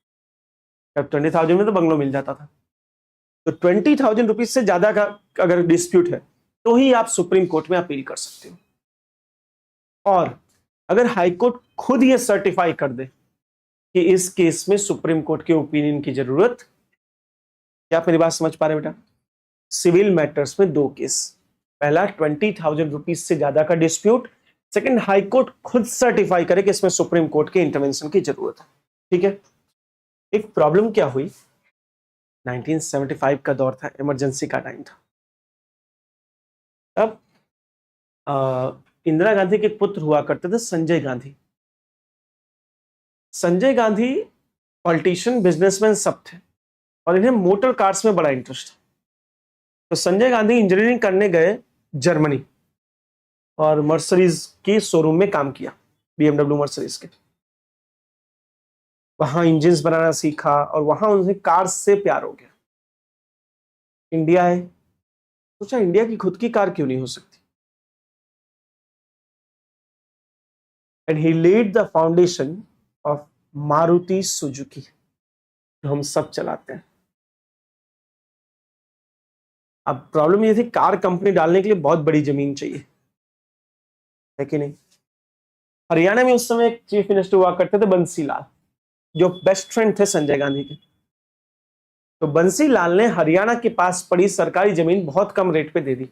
Speaker 1: तब 20,000 में तो बंगलो मिल जाता था। तो 20,000 रुपीज से ज्यादा का अगर डिस्प्यूट है तो ही आप सुप्रीम कोर्ट में अपील कर सकते हो। और अगर हाई कोर्ट खुद ये सर्टिफाई कर दे कि इस केस में सुप्रीम कोर्ट के ओपिनियन की जरूरत, क्या आप मेरी बात समझ पा रहे हैं बेटा? सिविल मैटर्स में दो केस, पहला 20,000 रुपीज से ज्यादा का डिस्प्यूट, सेकंड हाई कोर्ट खुद सर्टिफाई करे कि इसमें सुप्रीम कोर्ट के इंटरवेंशन की जरूरत है, ठीक है। एक प्रॉब्लम क्या हुई, 1975 का दौर था, इमरजेंसी का टाइम था। तब इंदिरा गांधी के पुत्र हुआ करते थे संजय गांधी। संजय गांधी पॉलिटिशियन, बिजनेसमैन सब थे और इन्हें मोटर कार्स में बड़ा इंटरेस्ट था। तो संजय गांधी इंजीनियरिंग करने गए जर्मनी और मर्सरीज के शोरूम में काम किया, BMW मर्सरीज के। वहां इंजन्स बनाना सीखा और वहां उन्हें कार से प्यार हो गया। इंडिया है, सोचा इंडिया की खुद की कार क्यों नहीं हो सकती, and he laid the foundation of Maruti Suzuki, जो हम सब चलाते हैं। अब प्रॉब्लम ये थी, कार कंपनी डालने के लिए बहुत बड़ी जमीन चाहिए, है कि नहीं। हरियाणा में उस समय एक चीफ मिनिस्टर हुआ करते थे बंसी लाल, जो बेस्ट फ्रेंड थे संजय गांधी के। तो बंसी लाल ने हरियाणा के पास पड़ी सरकारी जमीन बहुत कम रेट पे दे दी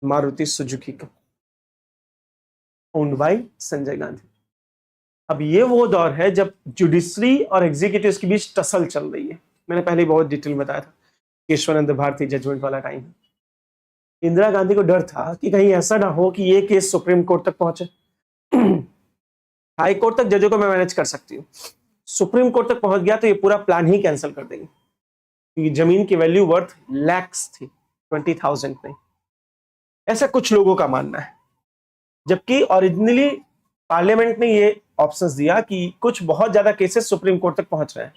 Speaker 1: मारुति सुजुकी को, ओन्ड बाय संजय गांधी। अब ये वो दौर है जब जुडिशरी और एग्जीक्यूटिव के बीच टसल चल रही है। मैंने पहले बहुत डिटेल में बताया था, केशवानंद भारती जजमेंट वाला टाइम। इंदिरा गांधी को डर था कि कहीं ऐसा ना हो कि ये केस सुप्रीम कोर्ट तक पहुंचे। हाई कोर्ट तक जजों को मैं मैनेज कर सकती हूँ, सुप्रीम कोर्ट तक पहुंच गया तो ये पूरा प्लान ही कैंसिल कर देंगे, क्योंकि जमीन की वैल्यू वर्थ लैक्स थी, 20,000 नहीं। ऐसा कुछ लोगों का मानना है, जबकि ओरिजिनली पार्लियामेंट ने ये ऑप्शंस दिया कि कुछ बहुत ज्यादा केसेस सुप्रीम कोर्ट तक पहुंच रहे हैं।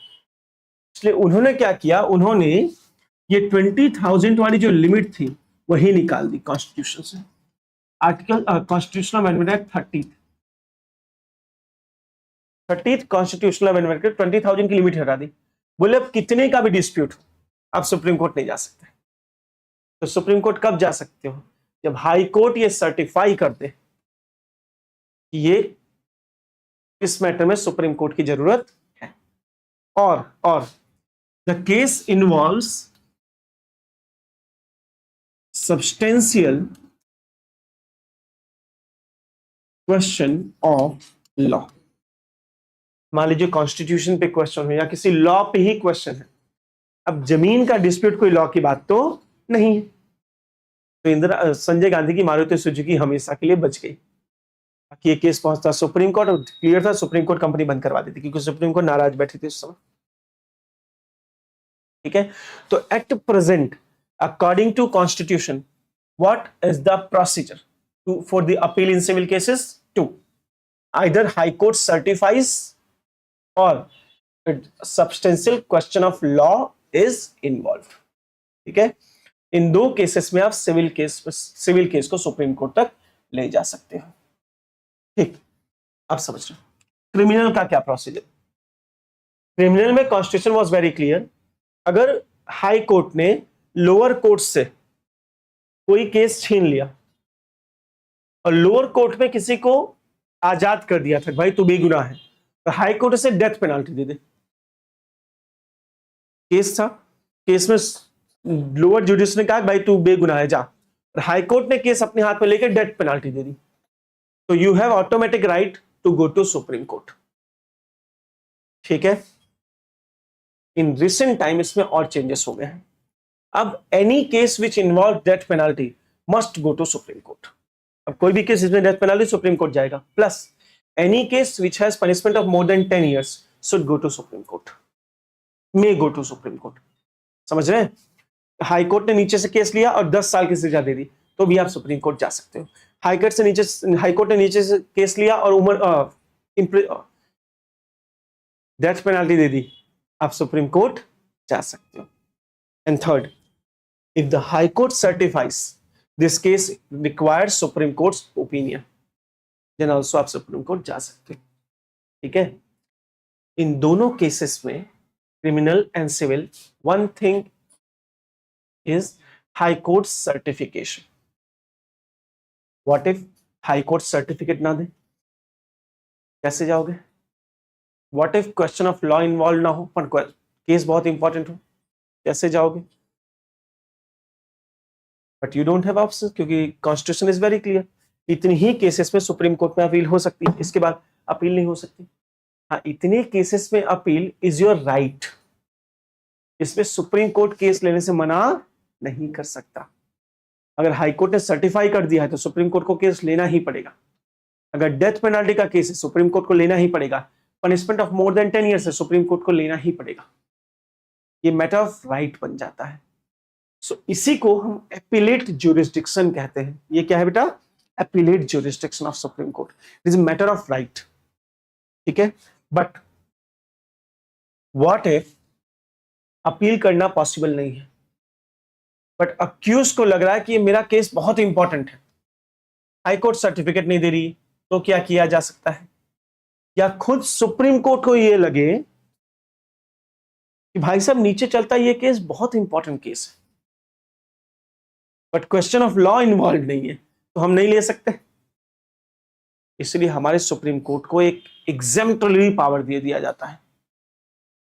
Speaker 1: इसलिए उन्होंने क्या किया, उन्होंने ये 20,000 वाली जो लिमिट थी वही निकाल दी कॉन्स्टिट्यूशन से। Article constitutional amendment act 30th constitutional amendment act 20,000 की लिमिट हटा दी। बोले अब कितने का भी डिस्प्यूट आप सुप्रीम कोर्ट नहीं जा सकते। तो सुप्रीम कोर्ट कब जा सकते हो, जब हाई कोर्ट ये सर्टिफाई कर दे कि ये इस मैटर में सुप्रीम कोर्ट की जरूरत है, और the case involves substantial question of law. मान लीजिए कॉन्स्टिट्यूशन पे क्वेश्चन हो या किसी लॉ पे ही क्वेश्चन है। अब जमीन का डिस्प्यूट कोई लॉ की बात तो नहीं है, तो इंदिरा संजय गांधी की मारुति सुजुकी हमेशा के लिए बच गई। बाकी ये केस पहुंचता सुप्रीम कोर्ट और क्लियर था, सुप्रीम कोर्ट कंपनी बंद करवा देती क्योंकि सुप्रीम कोर्ट नाराज बैठी थी उस समय। ठीक है, तो at present according to constitution what is the procedure for the appeal in civil cases? Two, either high court certifies और substantial question of law is involve. ठीक है, इन दो केसेस में आप सिविल केस को सुप्रीम कोर्ट तक ले जा सकते हो। ठीक, आप समझ रहे हो। क्रिमिनल का क्या प्रोसीजर? क्रिमिनल में कॉन्स्टिट्यूशन वाज वेरी क्लियर। अगर हाई कोर्ट ने लोअर कोर्ट से कोई केस छीन लिया और लोअर कोर्ट में किसी को आजाद कर दिया था, भाई तू बेगुनाह है, तो हाई कोर्ट से डेथ पेनाल्टी दे दे। केस था, केस में लोअर जुडिस ने कहा भाई तू बेगुनाह है जा, और हाई कोर्ट ने केस अपने हाथ में लेकर डेथ पेनाल्टी दे दी, तो you have automatic right to go to supreme court. ठीक है, इन रिसेंट टाइम इसमें और चेंजेस हो गए हैं। अब any case which involve death penalty must go to supreme court. अब कोई भी केस जिसमें डेथ पेनाल्टी सुप्रीम कोर्ट जाएगा, plus any case which has punishment of more than 10 years should go to supreme court, may go to supreme court. समझ रहे हैं? High court ने नीचे से केस लिया और 10 साल की सजा दे दी, तो भी आप सुप्रीम कोर्ट जा सकते हो। हाई कोर्ट ने नीचे से केस लिया और उम्र डेथ पेनाल्टी दे दी, आप सुप्रीम कोर्ट जा सकते हो। And third, if the high court certifies this case requires supreme court's opinion, then also आप सुप्रीम कोर्ट जा सकते हो। ठीक है, इन दोनों केसेस में criminal and civil, one thing is high court certification. What if high court certificate ना दे, कैसे जाओगे? What if question of law involve ना हो पर केस बहुत इंपॉर्टेंट हो, कैसे जाओगे? But you don't have option, क्योंकि कॉन्स्टिट्यूशन इज वेरी क्लियर, इतनी ही केसेस में सुप्रीम कोर्ट में अपील हो सकती है, इसके बाद अपील नहीं हो सकती। हाँ, इतने केसेस में अपील इज योर राइट, इसमें सुप्रीम कोर्ट केस लेने से मना नहीं कर सकता। अगर हाई कोर्ट ने सर्टिफाई कर दिया है तो सुप्रीम कोर्ट को केस लेना ही पड़ेगा। अगर डेथ पेनाल्टी का केस है सुप्रीम कोर्ट को लेना ही पड़ेगा। Punishment of more than 10 years है सुप्रीम कोर्ट को लेना ही पड़ेगा। ये मैटर ऑफ राइट बन जाता है। सो इसी को हम एपिलेट ज्यूरिसडिक्शन कहते हैं। ये क्या है बेटा? Appellate jurisdiction of supreme court, it is matter of right. ठीक है, बट व्हाट इफ अपील करना पॉसिबल नहीं है, बट अक्यूज को लग रहा है कि मेरा केस बहुत इंपॉर्टेंट है, हाई कोर्ट सर्टिफिकेट नहीं दे रही, तो क्या किया जा सकता है? या खुद सुप्रीम कोर्ट को यह लगे कि भाई साहब नीचे चलता है ये केस बहुत इंपॉर्टेंट केस है, but question of law involve नहीं है, तो हम नहीं ले सकते। इसलिए हमारे सुप्रीम कोर्ट को एक एग्जेम्पटरी पावर दे दिया जाता है,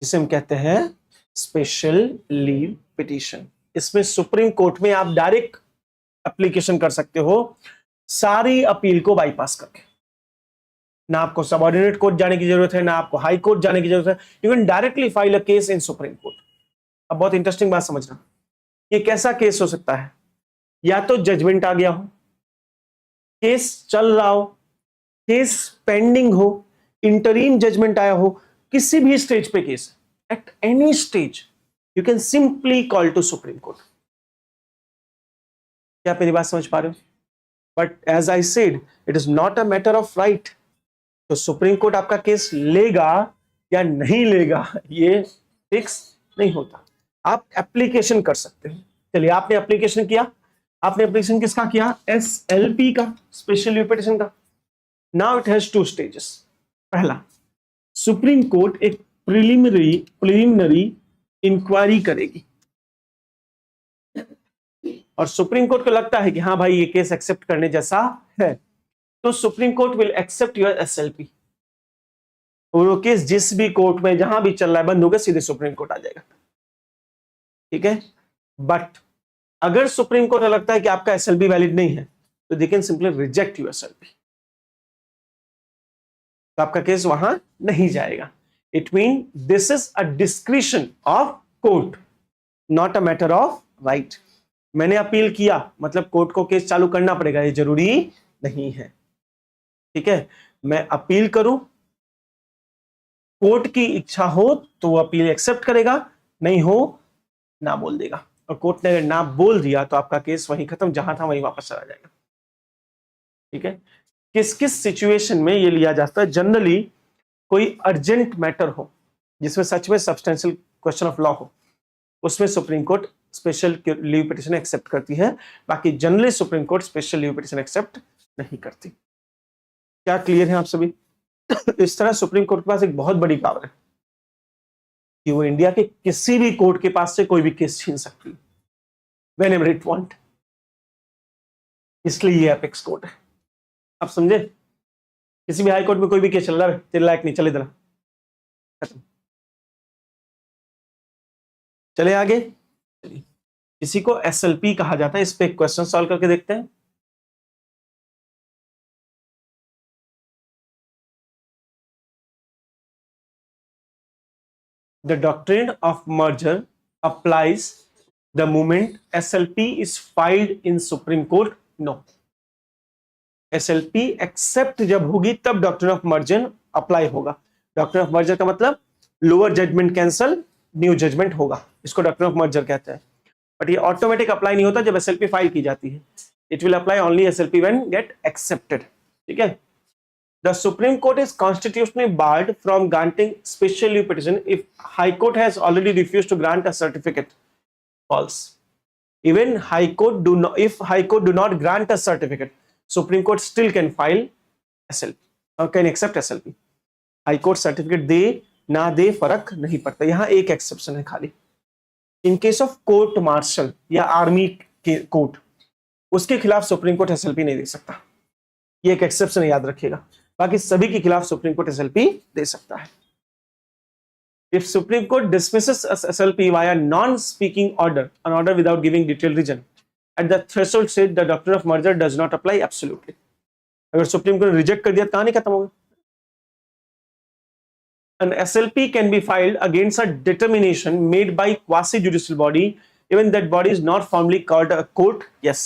Speaker 1: जिसे हम कहते हैं स्पेशल लीव पिटीशन। इसमें सुप्रीम कोर्ट में आप डायरेक्ट एप्लीकेशन कर सकते हो, सारी अपील को बाईपास करके। ना आपको सबऑर्डिनेट कोर्ट जाने की जरूरत है, ना आपको हाई कोर्ट जाने की जरूरत है, you can directly file a case in supreme court. अब बहुत इंटरेस्टिंग बात समझना, ये कैसा केस हो सकता है? या तो जजमेंट आ गया हो, केस चल रहा हो, केस पेंडिंग हो, इंटरीम जजमेंट आया हो, किसी भी स्टेज पे case, at any stage you can simply call to supreme court. क्या मेरी बात समझ पा रहे हो? But as I said, it is not a matter of right. तो सुप्रीम कोर्ट आपका केस लेगा या नहीं लेगा ये फिक्स नहीं होता। आप एप्लीकेशन कर सकते हो। चलिए, आपने एप्लीकेशन किया, आपने एप्लीकेशन किसका किया? SLP का, स्पेशल लीव पिटीशन का। Now it has 2 stages। पहला, सुप्रीम कोर्ट एक प्रिलिमिनरी इंक्वायरी करेगी और सुप्रीम कोर्ट को लगता है कि हाँ भाई ये केस एक्सेप्ट करने जैसा है, तो supreme court will accept your SLP। और वो केस जिस भी कोर्ट में जहां भी चल रहा है बंद होगा, सीधे सुप्रीम कोर्ट आ जाएगा। ठीक है, बट अगर सुप्रीम कोर्ट लगता है कि आपका एसएलपी वैलिड नहीं है तो they can simply reject you SLP, तो आपका केस वहां नहीं जाएगा. It mean this is a discretion of court, not a matter of right. मैंने अपील किया मतलब कोर्ट को केस चालू करना पड़ेगा, ये जरूरी नहीं है. ठीक है, मैं अपील करूं, कोर्ट की इच्छा हो तो वो अपील एक्सेप्ट करेगा, नहीं हो ना बोल देगा. और कोर्ट ने अगर ना बोल दिया तो आपका केस वहीं खत्म, जहां था वहीं वापस चला जाएगा. ठीक है, किस किस सिचुएशन में ये लिया जाता है? जनरली कोई अर्जेंट मैटर हो जिसमें सच में सब्सटेंशियल क्वेश्चन ऑफ लॉ हो, उसमें supreme court special leave petition accept करती है. बाकी generally supreme court special leave petition accept नहीं करती. क्या क्लियर है आप सभी? इस तरह सुप्रीम कोर्ट के पास एक बहुत बड़ी पावर है कि वो इंडिया के किसी भी कोर्ट के पास से कोई भी केस छीन सकती है व्हेनेवर इट वांट. इसलिए ये एपेक्स कोर्ट है. आप समझे? किसी भी हाई कोर्ट में कोई भी केस चल रहा है, तेरे लायक नहीं, चले इधर, खत्म. चले आगे. इसी को एसएलपी कहा जाता है. इस पे एक क्वेश्चन सॉल्व करके देखते हैं. The doctrine of merger applies the moment SLP is filed in Supreme Court? No. SLP accept जब होगी तब डॉक्ट्रिन ऑफ मर्जर अप्लाई होगा. डॉक्ट्रिन ऑफ मर्जर का मतलब lower judgment cancel, new judgment होगा, इसको डॉक्ट्रिन ऑफ मर्जर कहते हैं. बट ये ऑटोमेटिक अप्लाई नहीं होता जब एसएलपी फाइल की जाती है. It will apply only SLP when get accepted. ठीक है. The Supreme Court is constitutionally barred from granting special leave petition if High Court has already refused to grant a certificate. False. Even High Court if High Court do not grant a certificate, Supreme Court still can file SLP or can accept SLP. High Court certificate दे ना दे फर्क नहीं पड़ता. यहाँ एक exception है खाली. In case of court martial या army के कोर्ट, उसके खिलाफ सुप्रीम कोर्ट एसएलपी नहीं दे सकता. ये एक एक्सेप्शन याद रखिएगा. बाकी सभी के खिलाफ सुप्रीम कोर्ट एसएलपी दे सकता है. If Supreme Court dismisses SLP via non-speaking order, an order without giving detailed reason, at the threshold stage the doctrine of merger does not apply absolutely. अगर सुप्रीम कोर्ट रिजेक्ट कर दिया कहानी खत्म हो गई. An SLP can be filed against a determination made by quasi-judicial body, even that body is not formally called a court. Yes.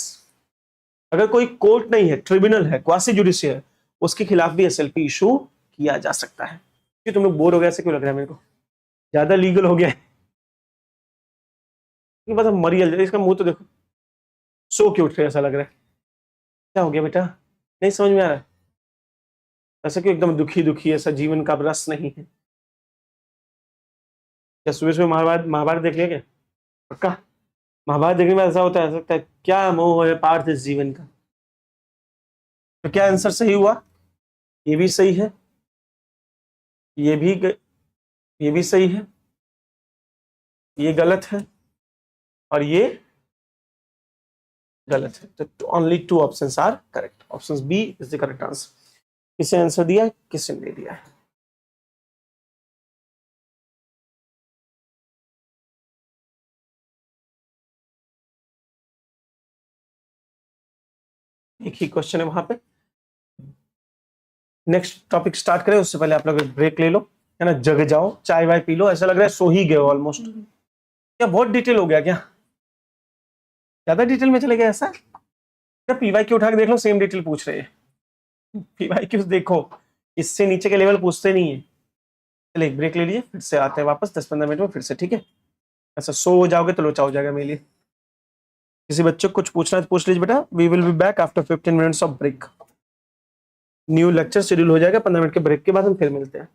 Speaker 1: अगर कोई court नहीं है, ट्रिब्यूनल है, क्वासी जुडिशियल है, उसके खिलाफ भी एसएलपी इशू किया जा सकता है. कि तुम लोग बोर हो गए ऐसे क्यों लग रहा है मेरे को? ज्यादा लीगल हो गया है. बस मरियल, इसका मुंह तो देखो, सो क्यूट है, ऐसा लग रहा है. क्या हो गया बेटा? नहीं समझ में आ रहा है? ऐसा क्यों एकदम दुखी दुखी, ऐसा जीवन का रस नहीं है क्या? सुबह सुबह महाभारत देख लिया क्या? पक्का महाभारत देखने में ऐसा होता है, सकता है क्या मोह है पार्थ इस जीवन का. तो क्या आंसर सही हुआ? ये भी सही है, ये भी सही है, ये गलत है और ये गलत है. तो only 2 options are correct. Option B is the correct answer. किसने आंसर दिया, किसने नहीं दिया है? एक ही क्वेश्चन है वहां पे. नेक्स्ट टॉपिक स्टार्ट करें उससे पहले आप लोग ब्रेक ले लो, है ना. जग जाओ, चाय वाय पी लो. ऐसा लग रहा है सो ही गए ऑलमोस्ट. क्या बहुत डिटेल हो गया क्या? ज्यादा डिटेल में चले गए ऐसा? पीवाई क्यू उठा के देख लो, सेम डिटेल पूछ रहे हैं. पीवाई क्यू देखो, इससे नीचे के लेवल पूछते नहीं है. चलिए ब्रेक ले लीजिए, फिर से आते हैं वापस 10-15 मिनट में फिर से. ठीक है. ऐसा सो हो जाओगे तो लोचा हो जाएगा मेरे लिए. किसी बच्चे को कुछ पूछना है तो पूछ लीजिए बेटा. We will be back after 15 minutes of break. New lecture schedule हो जाएगा. 15 मिनट के ब्रेक के बाद हम फिर मिलते हैं.